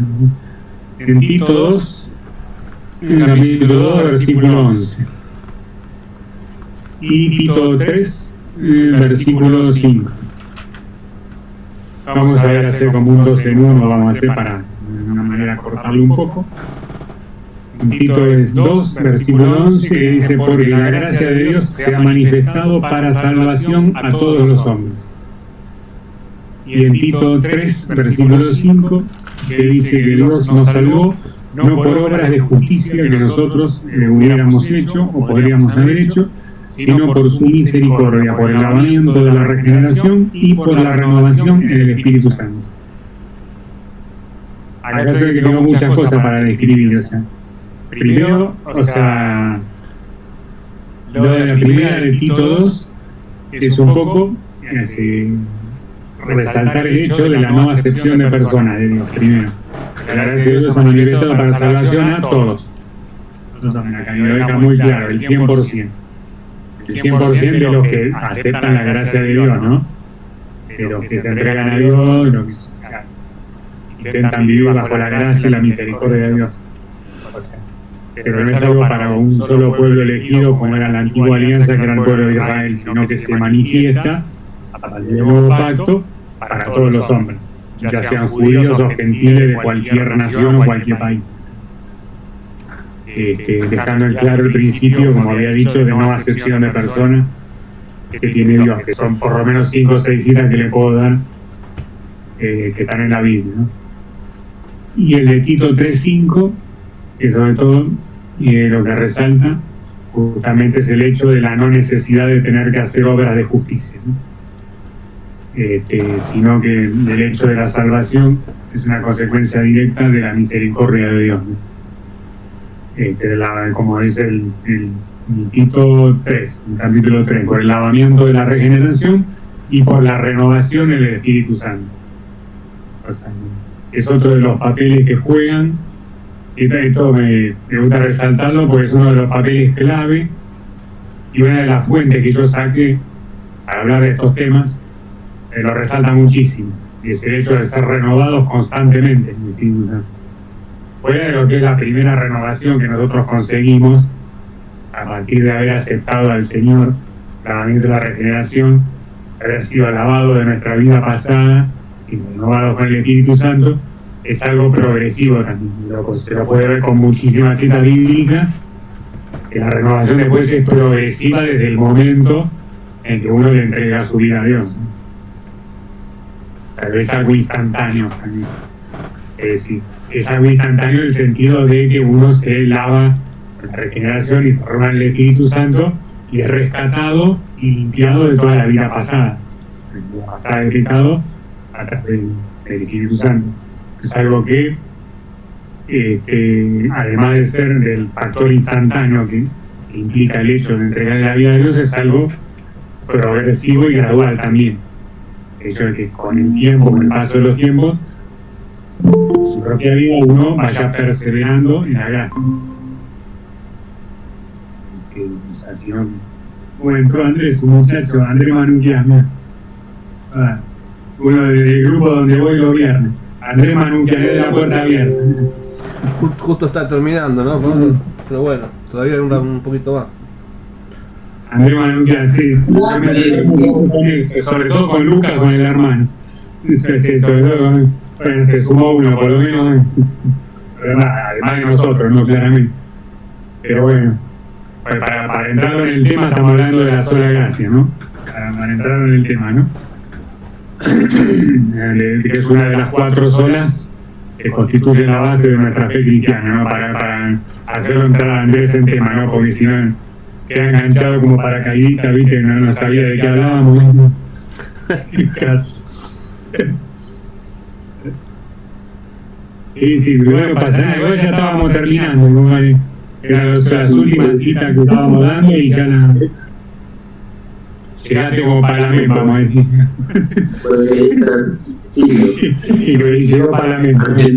En Tito 2, en capítulo 2, versículo 11. Y Tito 3, versículo 5. Vamos a ver hacer como un 2 en 1, vamos a hacer para de una manera cortarlo un poco. En Tito es 2, versículo 11, que dice: porque la gracia de Dios se ha manifestado para salvación a todos los hombres. Y en Tito 3, versículo 5, que dice que Dios nos salvó no por obras de justicia que nosotros le hubiéramos hecho o podríamos haber hecho, sino por su misericordia, por el lavamiento de la regeneración y por la renovación en el Espíritu Santo. Acá se ve que tengo muchas cosas para describir, o sea, primero, lo de la primera de Tito 2 es un poco resaltar el hecho de la no acepción de personas de Dios, primero. La gracia de Dios se ha manifestado para salvación a todos. Eso también acá lo deja muy claro, el 100%. El 100% de los que aceptan la gracia de Dios, ¿no? De los que se entregan a Dios, los que intentan vivir bajo la gracia y la misericordia de Dios. Pero no es algo para un solo pueblo elegido como era la antigua alianza, que era el pueblo de Israel, sino que se manifiesta a partir del nuevo pacto para todos los hombres, ya sean judíos o gentiles de cualquier nación o cualquier país. Dejando en claro el principio, como había dicho, de no acepción de personas que tiene Dios, que son por lo menos 5 o 6 citas que le puedo dar, que están en la Biblia, ¿no? Y el de Tito 3:5, que sobre todo lo que resalta justamente es el hecho de la no necesidad de tener que hacer obras de justicia, ¿no? Sino que el hecho de la salvación es una consecuencia directa de la misericordia de Dios, ¿no? Como dice el Tito 3, el capítulo 3, por el lavamiento de la regeneración y por la renovación en el Espíritu Santo. O sea, es otro de los papeles que juegan, y esto me gusta resaltarlo porque es uno de los papeles clave y una de las fuentes que yo saqué para hablar de estos temas, lo resalta muchísimo, y es el hecho de ser renovados constantemente en el Espíritu Santo. Fuera de lo que es la primera renovación que nosotros conseguimos a partir de haber aceptado al Señor, lavamiento de la regeneración, haber sido alabado de nuestra vida pasada y renovado con el Espíritu Santo, es algo progresivo también. Se lo puede ver con muchísimas citas bíblicas, que la renovación después es progresiva desde el momento en que uno le entrega su vida a Dios. Tal vez algo instantáneo también. Es decir, es algo instantáneo en el sentido de que uno se lava con la regeneración y se renueva en el Espíritu Santo y es rescatado y limpiado de toda la vida pasada. La pasada de pecado a través del Espíritu Santo. Es algo que, además de ser del factor instantáneo que implica el hecho de entregar la vida a Dios, es algo progresivo y gradual también. El hecho de que con el tiempo, con el paso de los tiempos, su propia vida uno vaya perseverando en la gracia. Si no, bueno, entró Andrés, un muchacho, Andrés Manuquias, uno del grupo donde voy los viernes. Andrés Manuquias, de la puerta abierta. Justo está terminando, ¿no? Pero bueno, todavía hay un poquito más. Andrés Manuquias, sí. Sobre todo con Lucas, con el hermano. Sobre todo se sumó uno, por lo menos. Además de nosotros, ¿no? Claramente. Pero bueno, para entrar en el tema, estamos hablando de la sola gracia, ¿no? Para entrar en el tema, ¿no? Que es una de las 4 solas que constituye la base de nuestra fe cristiana, ¿no? Para hacerlo entrar a Andrés en tema, ¿no? Porque si no, queda enganchado como paracaidista, viste, no sabía de qué hablábamos. Sí, luego pasaba, igual ya estábamos terminando, igual, eran las últimas citas que estábamos dando y ya llegaste como para la mente, vamos a decir. Y lo llegó para la mente.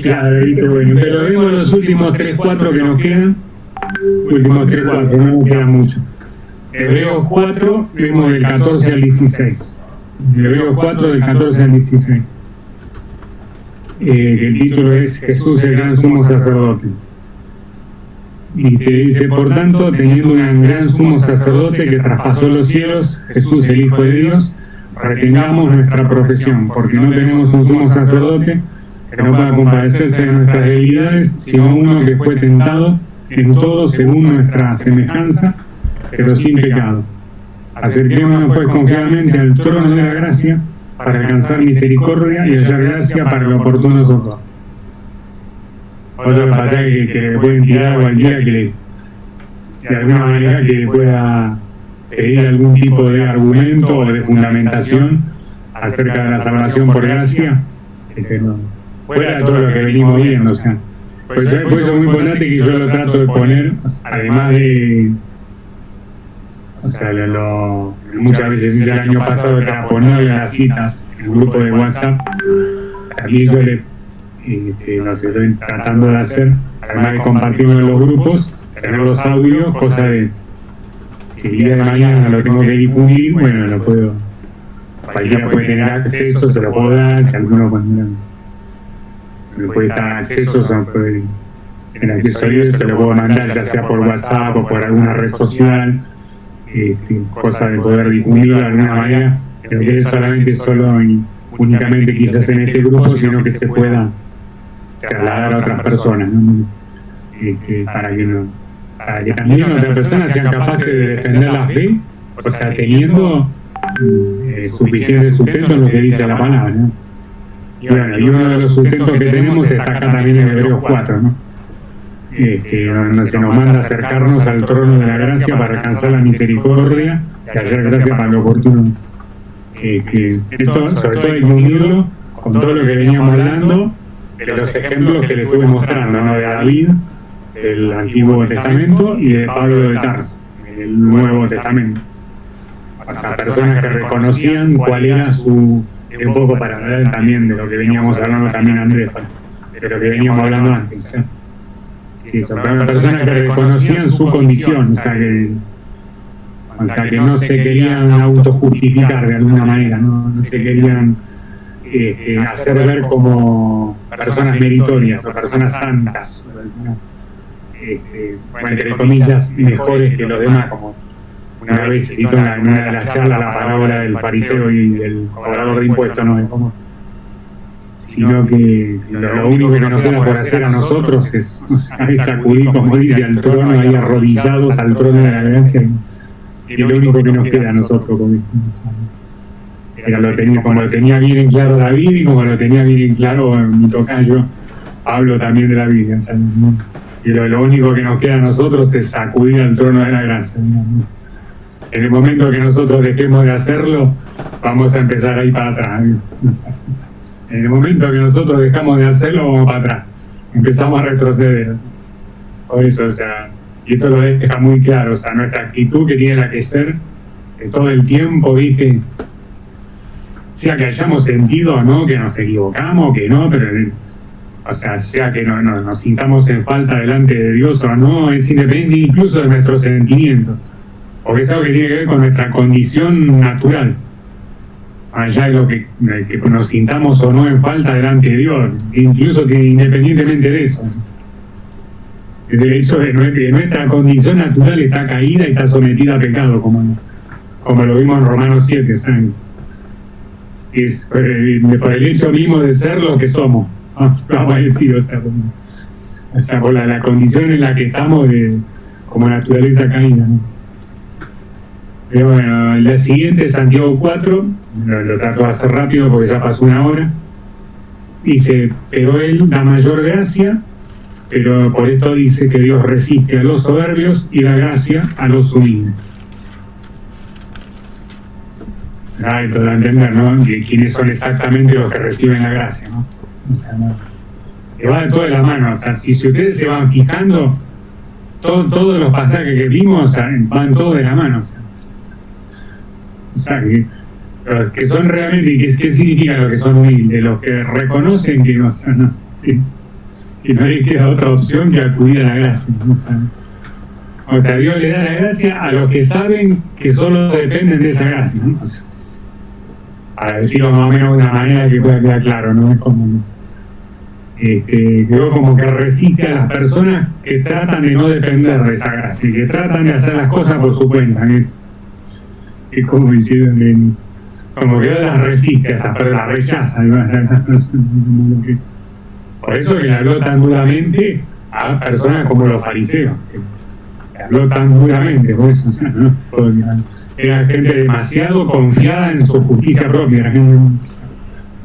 Claro, viste, bueno, pero vemos los últimos 3-4 que nos quedan. Últimos 3-4, no nos queda mucho. Hebreos 4, vemos del 14 al 16. Hebreos 4, del 14 al 16. El título es Jesús, el gran sumo sacerdote. Y te dice, por tanto, teniendo un gran sumo sacerdote que traspasó los cielos, Jesús, el Hijo de Dios, retengamos nuestra profesión, porque no tenemos un sumo sacerdote que no pueda compadecerse de nuestras debilidades, sino uno que fue tentado en todo según nuestra semejanza, pero sin pecado. Acerquémonos pues confiadamente al trono de la gracia para alcanzar misericordia y hallar gracia para el oportuno socorro. Otro pasaje que le pueden tirar a cualquiera que de alguna manera que le pueda pedir algún tipo de argumento o de fundamentación acerca de la salvación por gracia, fuera de todo lo que venimos viendo, o sea. Por eso es muy importante que yo lo trato de poner, además de, o sea, muchas veces el año pasado era poner las citas en el grupo de WhatsApp, aquí yo los estoy tratando de hacer, además de compartirlo en los grupos, tener los audios, cosa de, si el día de mañana lo tengo que difundir, bueno, lo puedo, cualquiera puede tener acceso, se lo puedo dar, si alguno me puede dar acceso, en accesorios se lo puedo mandar, ya sea por WhatsApp o por alguna red social, cosa de poder difundirlo de alguna manera, pero que es solamente únicamente quizás en este grupo, sino que se pueda trasladar a otras personas, ¿no? Para que también otras personas sean capaces de defender la fe, o sea, teniendo suficiente sustento en lo que dice la palabra, ¿no? Y bueno, y uno de los sustentos que tenemos está acá también en Hebreos 4, ¿no? Donde se nos manda acercarnos al trono de la gracia para alcanzar la misericordia y hallar gracia para lo oportuno. Esto, sobre todo, hay que unirlo con todo lo que veníamos hablando de los ejemplos que le estuve mostrando, ¿no? De David, del Antiguo Testamento, y de Pablo de Tarso, del Nuevo Testamento. O sea, personas que reconocían cuál era su... un poco para hablar también de lo que veníamos hablando también Andrés, de lo que veníamos hablando antes, ¿sí? Son personas que reconocían su condición, o sea que no se querían autojustificar de alguna manera, no se querían hacer ver como personas meritorias o personas santas, entre comillas, mejores que los demás, como una vez se citó en una de las charlas la parábola del fariseo y del cobrador de impuestos, ¿no? Sino que lo único que nos queda por hacer a nosotros es acudir, como dice, al trono, ahí arrodillados al trono de la gracia, y lo único que nos queda a nosotros, como lo tenía bien en claro David y como lo tenía bien en claro mi tocayo Pablo también de la Biblia, ¿sabes? Y lo único que nos queda a nosotros es acudir al trono de la gracia, ¿no? En el momento que nosotros dejemos de hacerlo, vamos a empezar a ir para atrás. En el momento que nosotros dejamos de hacerlo, vamos para atrás. Empezamos a retroceder. Por eso, o sea, y esto lo deja muy claro, o sea, nuestra actitud que tiene que ser todo el tiempo, ¿viste? Sea que hayamos sentido o no, que nos equivocamos, que no, pero, o sea que no nos sintamos en falta delante de Dios o no, es independiente incluso de nuestros sentimientos. Porque es algo que tiene que ver con nuestra condición natural, allá de lo que nos sintamos o no en falta delante de Dios, incluso que independientemente de eso, del hecho de que nuestra condición natural está caída y está sometida a pecado, como lo vimos en Romanos 7, ¿sabes? Es por el hecho mismo de ser lo que somos, vamos a decir, o sea por la condición en la que estamos como naturaleza caída, ¿no? Pero bueno, la siguiente, Santiago 4, lo trato de hacer rápido porque ya pasó una hora. Dice, pero él da mayor gracia, pero por esto dice que Dios resiste a los soberbios y da gracia a los humildes. Hay que entender, ¿no? Y quiénes son exactamente los que reciben la gracia, ¿no? O sea, que va de toda la mano. O sea, si ustedes se van fijando, todos los pasajes que vimos, o sea, van todos de la mano. O sea que los que son realmente, ¿qué significa lo que son humildes? Los que reconocen que que no les queda otra opción que acudir a la gracia. O sea, Dios le da la gracia a los que saben que solo dependen de esa gracia, ¿no? O sea, para decirlo más o menos de una manera que pueda quedar claro, ¿no? Es como Dios como que resiste a las personas que tratan de no depender de esa gracia, que tratan de hacer las cosas por su cuenta, ¿no? Es como diciendo, como que Dios las resiste, pero las rechaza, ¿no? Por eso que le habló tan duramente a personas como los fariseos, que le habló tan duramente, por eso, o sea, ¿no? Era gente demasiado confiada en su justicia propia.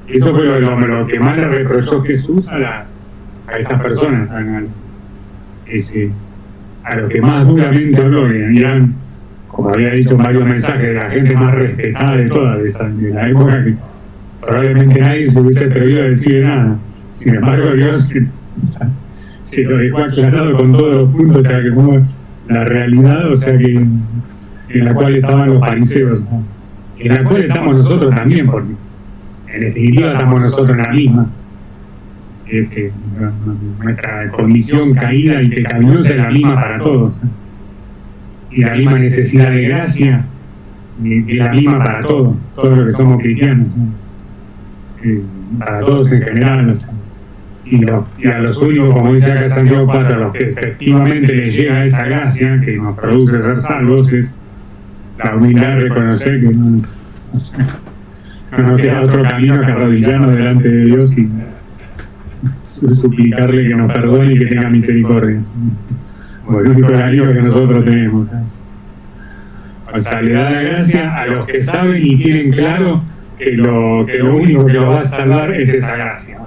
Eso fue lo que más le reprochó Jesús a esas personas, a los que más duramente habló, eran, como había dicho en varios mensajes, la gente más respetada de todas, de la época, que probablemente nadie se hubiese atrevido a decir nada. Sin embargo, Dios se lo dejó aclarado con todos los puntos, o sea, que como la realidad, o sea, que en la cual estaban los fariseos, en la cual estamos nosotros también, porque en definitiva estamos nosotros en la misma. Que nuestra condición caída y pecaminosa es la misma para todos. Y la misma necesidad de gracia es la misma para todos los que somos cristianos. Para todos en general. Y a los únicos, como dice acá Santiago 4, a los que efectivamente les llega esa gracia que nos produce ser salvos, es la humildad de reconocer que no nos queda otro camino que arrodillarnos delante de Dios y suplicarle que nos perdone y que tenga misericordia. Como el único camino que nosotros tenemos. O sea, le da la gracia a los que saben y tienen claro que lo único que los va a salvar es esa gracia.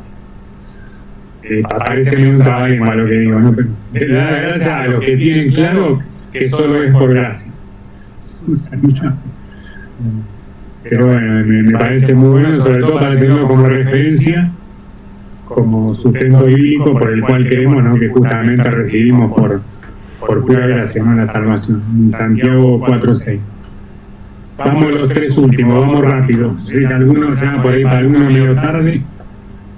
Parece medio un trabajo lo que digo, ¿no? Pero le da la gracia a los que tienen claro que solo es por gracia. Pero bueno, me parece muy bueno, sobre todo para tenerlo como referencia, como sustento bíblico por el cual creemos, ¿no? Que justamente recibimos por pura gracia, ¿no? La salvación. En Santiago 4:6. Vamos los tres últimos, vamos rápido. Sé que algunos se van por ahí, para algunos medio tarde.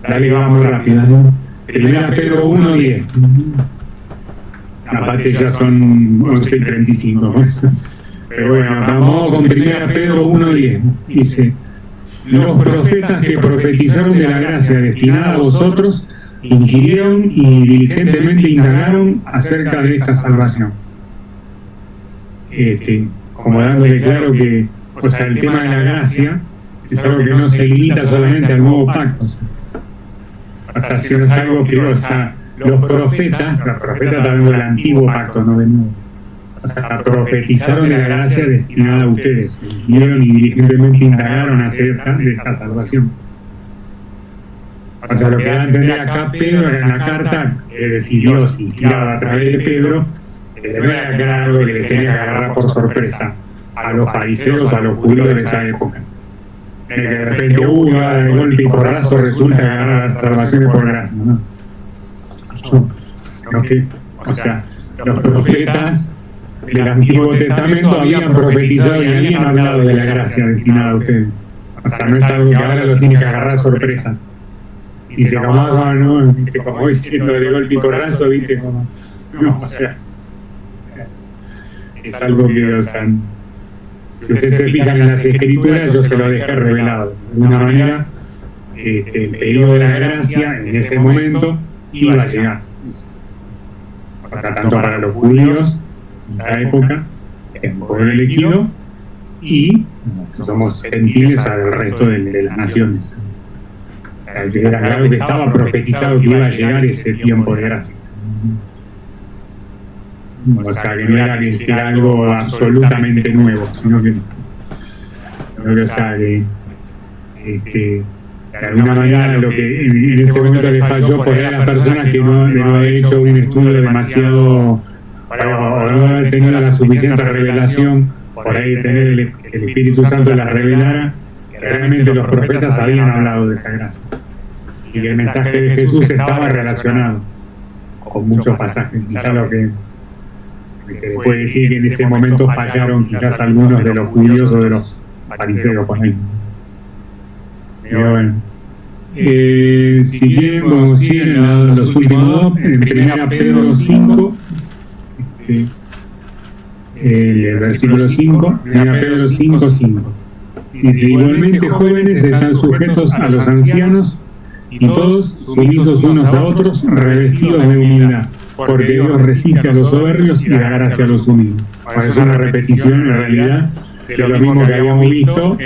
Dale, vamos rápido, ¿no? Primera Pedro 1:10. Aparte ya son 11:35. Pero bueno, vamos con Primera Pedro 1:10. Dice: los profetas que profetizaron de la gracia destinada a vosotros inquirieron y diligentemente indagaron acerca de esta salvación. Como dándole claro que, o sea, el tema de la gracia es algo que no se limita solamente al nuevo pacto. O sea, si no es algo que, o sea, los profetas también del antiguo pacto, no del nuevo. O sea, profetizaron de la gracia destinada a ustedes, vieron y diligentemente indagaron acerca de esta salvación. O sea, lo que da a entender acá Pedro era en la carta, es decir, Dios inspiraba a través de Pedro, no era algo que les tenía que agarrar por sorpresa a los fariseos o a los judíos de esa época. Que de repente, de golpe y porrazo resulta que agarrar las salvaciones por gracia, ¿no? O sea, los profetas del Antiguo Testamento habían profetizado y habían hablado de la gracia destinada a ustedes. O sea, no es algo que ahora lo tiene que agarrar sorpresa. Y se acomodaba, ¿no? Como diciendo de golpe y porrazo, ¿viste? Como, no, o sea, es algo que, o sea, si ustedes se fijan en las escrituras, yo se lo dejé revelado. De alguna manera, el periodo de la gracia en ese momento iba a llegar. O sea, tanto para los judíos en esa época, el pueblo elegido, y somos gentiles al resto de las naciones. Era claro que estaba profetizado que iba a llegar ese tiempo de gracia. O sea, que no era que era algo absolutamente nuevo, sino que o sea, que de alguna manera lo que en ese momento le falló por ahí a las personas que no habían hecho un estudio demasiado, o no haber tenido la suficiente revelación, por ahí tener el Espíritu Santo la revelara, que realmente los profetas habían hablado de esa gracia. Y el mensaje de Jesús estaba relacionado con muchos pasajes. Quizás lo que se le puede decir que en ese momento fallaron quizás algunos de los judíos o de los fariseos por ahí. Pero bueno, si quieren podemos ir en los últimos dos, en 1 Pedro 5, el versículo 5, 1 Pedro 5, 5. Dice: igualmente jóvenes están sujetos a los ancianos y todos sumisos unos a otros, revestidos de humildad, porque Dios resiste a los soberbios y da gracia a los humildes. Bueno, es una repetición en realidad de lo mismo que habíamos visto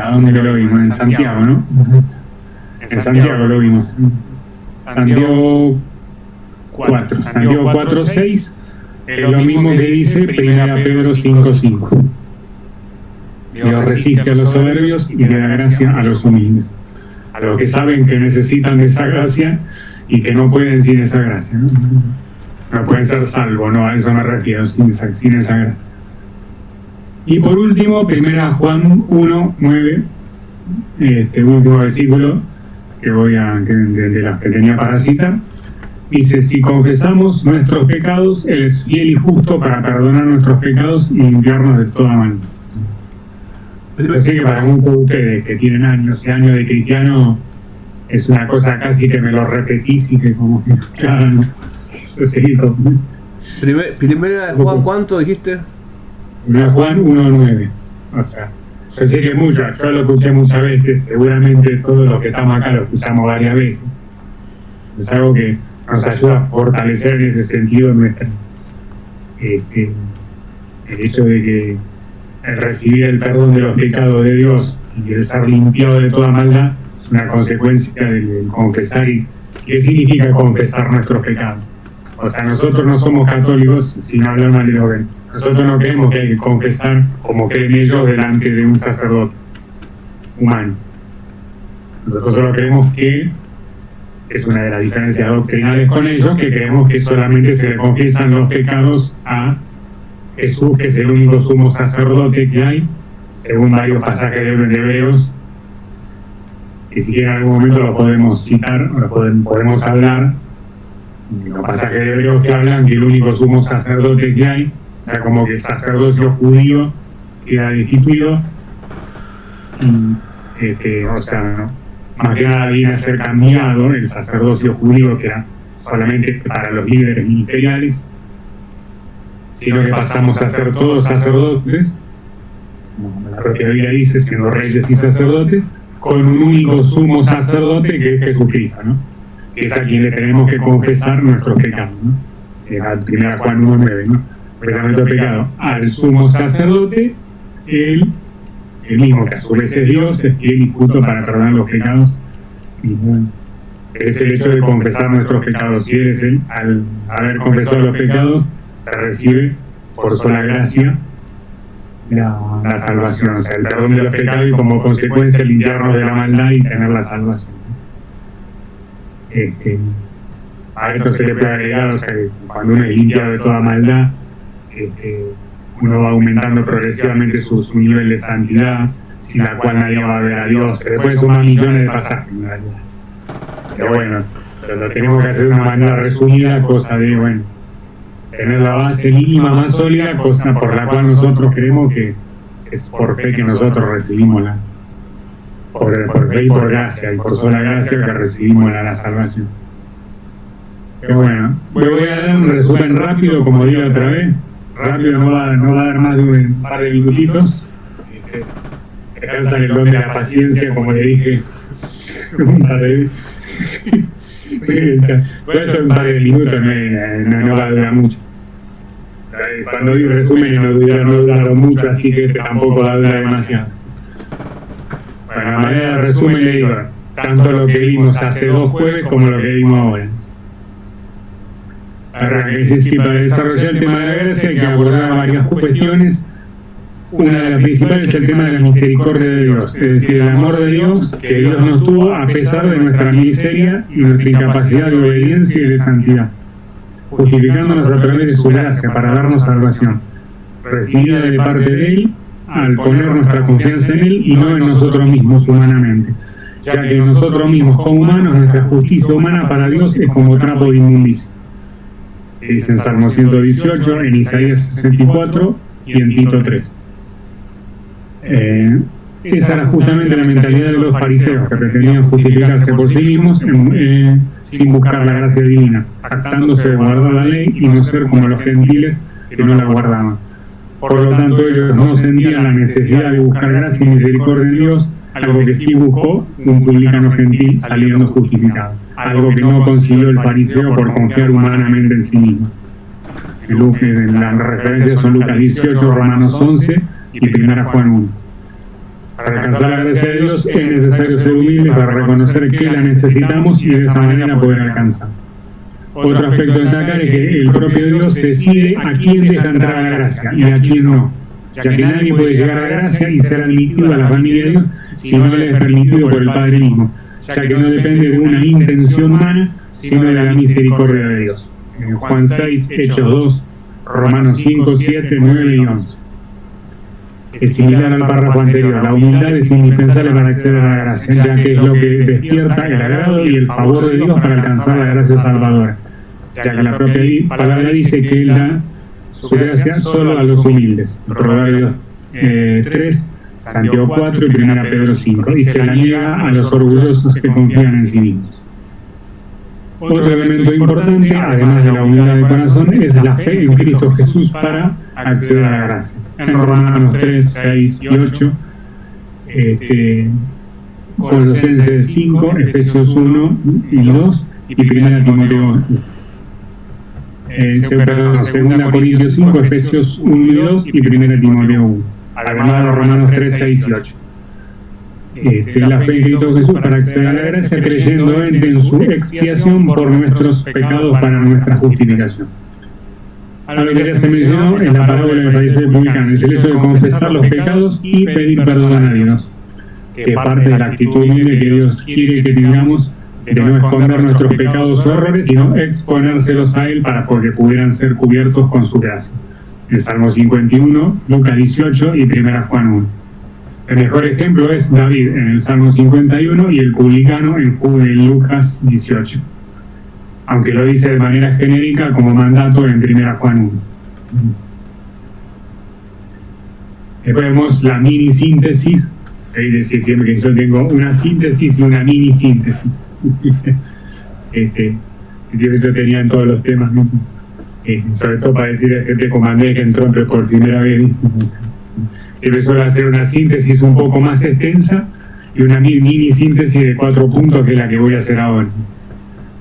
¿a dónde lo vimos? En Santiago, ¿no? En Santiago lo vimos. Santiago 4, Santiago 4, 6, es lo mismo que dice 1 Pedro 5, 5. Dios resiste a los soberbios y le da gracia a los humildes. A los que saben que necesitan de esa gracia y que no pueden sin esa gracia, ¿no? No pueden ser salvos, no, a eso me refiero, sin esa gracia. Y por último, 1 Juan 1, 9, este último versículo de las que tenía para citar, dice: si confesamos nuestros pecados, Él es fiel y justo para perdonar nuestros pecados y limpiarnos de toda maldad. Yo sé que para muchos de ustedes que tienen años y años de cristiano es una cosa casi que me lo repetís y que como que claro, ¿no? Yo seguí con... Primera de Juan, ¿cuánto dijiste? 1 Juan 1:9. O sea, yo sé que mucho, yo lo escuché muchas veces, seguramente todos los que estamos acá lo escuchamos varias veces. Es algo que nos ayuda a fortalecer en ese sentido nuestra el hecho de que el recibir el perdón de los pecados de Dios y el ser limpiado de toda maldad es una consecuencia del confesar. ¿Y qué significa confesar nuestros pecados? O sea, nosotros no somos católicos sin hablar mal de los demás. Nosotros no creemos que hay que confesar como creen ellos delante de un sacerdote humano. Nosotros solo creemos que es una de las diferencias doctrinales con ellos, que creemos que solamente se le confiesan los pecados a Jesús, que es el único sumo sacerdote que hay, según varios pasajes de Hebreos, y si en algún momento lo podemos citar, o lo podemos hablar, los pasajes de Hebreos que hablan que el único sumo sacerdote que hay, o sea, como que el sacerdocio judío queda destituido, y o sea, ¿no? Más que nada viene a ser cambiado el sacerdocio judío, que era solamente para los líderes ministeriales, sino que pasamos a ser todos sacerdotes, como la propia Biblia dice, siendo reyes y sacerdotes, con un único sumo sacerdote que es Jesucristo, ¿no? Que es a quien le tenemos que confesar nuestros pecados, ¿no? 1 Juan 1:9, ¿no? Confesamos nuestro pecado al sumo sacerdote, él mismo, que a su vez es Dios, es fiel y justo para perdonar los pecados. Y bueno, es el hecho de confesar nuestros pecados. Si eres él, al haber confesado los pecados, se recibe por sola gracia la salvación, o sea, el perdón de los pecados y como consecuencia limpiarnos de la maldad y tener la salvación. A esto se le puede agregar, o sea, que cuando uno es limpiado de toda maldad, uno va aumentando progresivamente su nivel de santidad, sin la cual nadie va a ver a Dios. Se le pueden sumar millones de pasajes en realidad. Pero bueno, lo tenemos que hacer de una manera resumida, cosa de, bueno, tener la base mínima más sólida, cosa por la cual nosotros creemos que es por fe que nosotros recibimos por fe y por gracia, y por sola gracia que recibimos la salvación. Pero bueno, voy a dar un resumen rápido, como digo otra vez. Rápido, no va a dar más de un par de minutitos. Alcanzan el don de la paciencia, como le dije un par de veces. Voy a hacer un par de minutos, no va a durar mucho. Cuando digo resumen no duraron mucho, así que tampoco va a durar demasiado. Bueno, a manera de resumen le digo, tanto lo que vimos hace 2 jueves como lo que vimos ahora. Para desarrollar el tema de la gracia hay que abordar varias cuestiones. Una de las principales es el tema de la misericordia de Dios, es decir, el amor de Dios que Dios nos tuvo a pesar de nuestra miseria y nuestra incapacidad de obediencia y de santidad, justificándonos a través de su gracia para darnos salvación, recibida de parte de Él al poner nuestra confianza en Él y no en nosotros mismos humanamente, ya que nosotros mismos como humanos, nuestra justicia humana para Dios es como trapo de inmundicia. Dice en Salmo 118, en Isaías 64 y en Tito 3. Esa era justamente la mentalidad de los fariseos, que pretendían justificarse por sí mismos sin buscar la gracia divina, jactándose de guardar la ley y no ser como los gentiles que no la guardaban. Por lo tanto, ellos no sentían la necesidad de buscar gracia y misericordia en Dios, algo que sí buscó un publicano gentil saliendo justificado, algo que no consiguió el fariseo por confiar humanamente en sí mismo. Las referencias son Lucas 18, Romanos 11 y 1 Juan 1. Para alcanzar la gracia de Dios es necesario ser humilde para reconocer que la necesitamos y de esa manera poder alcanzar. Otro aspecto a destacar es que el propio Dios decide a quién deja entrar a la gracia y a quién no, ya que nadie puede llegar a la gracia y ser admitido a la familia de Dios si no le es permitido por el Padre mismo, ya que no depende de una intención humana, sino de la misericordia de Dios. En Juan 6, Hechos 2, Romanos 5, 7, 9 y 11. Es similar al párrafo anterior, la humildad es indispensable para acceder a la gracia, ya que es lo que despierta el agrado y el favor de Dios para alcanzar la gracia salvadora, ya que la propia palabra dice que Él da su gracia solo a los humildes. Proverbios 3, Santiago 4 y 1 Pedro 5, y se la niega a los orgullosos que confían en sí mismos. Otro elemento importante, además de la humildad de corazón, es la fe en Cristo Jesús para acceder a la gracia. En Romanos 3, 6 y 8, Colosenses 5, Efesios 1 y 2 y 1 Timoteo 2 Corintios 5, Efesios 1 y 2 y 1 Timoteo 1. Además de Romanos 3, 6 y 8. La fe en Cristo Jesús para acceder a la gracia, creyendo en su expiación por nuestros pecados para nuestra justificación. Algo que ya se mencionó en la parábola del fariseo publicano es el hecho de confesar los pecados y pedir perdón a Dios, que parte de la actitud humilde que Dios quiere que tengamos, de no esconder nuestros pecados o errores, sino exponérselos a Él para que pudieran ser cubiertos con su gracia. El Salmo 51, Lucas 18 y 1 Juan 1. El mejor ejemplo es David en el Salmo 51 y el publicano en Lucas 18, aunque lo dice de manera genérica como mandato en 1 Juan 1. Después vemos la mini síntesis, es decir, siempre que yo tengo una síntesis y una mini síntesis. Siempre yo tenía en todos los temas, ¿no? Sobre todo para decir a gente como Andrés que entró por primera vez, siempre suelo hacer una síntesis un poco más extensa y una mini síntesis de 4 puntos, que es la que voy a hacer ahora.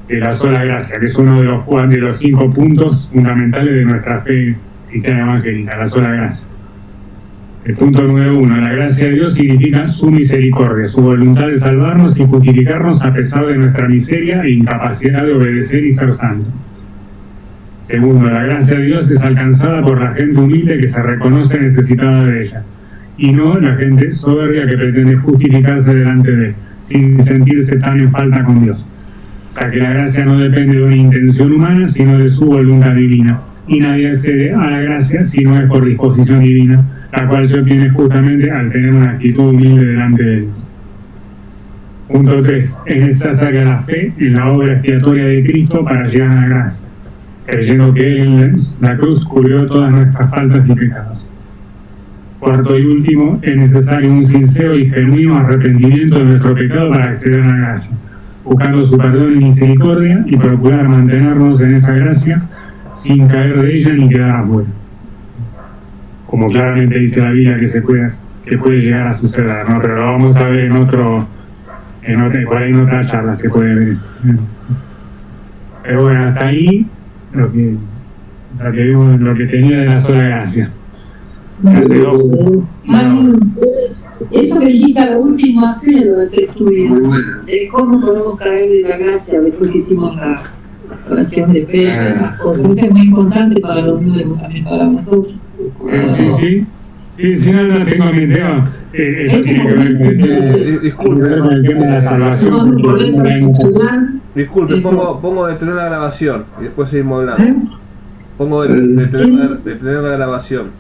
De la sola gracia, que es uno de los 5 puntos fundamentales de nuestra fe cristiana evangélica, la sola gracia. El punto número 1, la gracia de Dios significa su misericordia, su voluntad de salvarnos y justificarnos a pesar de nuestra miseria e incapacidad de obedecer y ser santo. Segundo, la gracia de Dios es alcanzada por la gente humilde que se reconoce necesitada de ella, y no la gente soberbia que pretende justificarse delante de Él, sin sentirse tan en falta con Dios. O sea que la gracia no depende de una intención humana, sino de su voluntad divina, y nadie accede a la gracia si no es por disposición divina, la cual se obtiene justamente al tener una actitud humilde delante de Dios. Punto 3. Es necesaria la fe en la obra expiatoria de Cristo para llegar a la gracia, creyendo que Él en la cruz cubrió todas nuestras faltas y pecados. Cuarto y último, es necesario un sincero y genuino arrepentimiento de nuestro pecado para acceder a la gracia, buscando su perdón y misericordia y procurar mantenernos en esa gracia sin caer de ella ni quedar afuera. Como claramente dice la Biblia que puede llegar a suceder, ¿no? Pero lo vamos a ver por ahí en otra charla se puede ver. Pero bueno, hasta ahí lo que tenía de la sola gracia. Eso que dijiste a lo último, hacerlo, ese estudio de cómo podemos caer de la gracia después que hicimos la oración de fe, esas cosas, eso es muy importante para los nuevos, también para nosotros. Sí, si no, no tengo mi tema. Eso tiene que ver Disculpe, con el tema de la salvación. disculpe, pongo detener la grabación y después seguimos hablando. Pongo detener la grabación.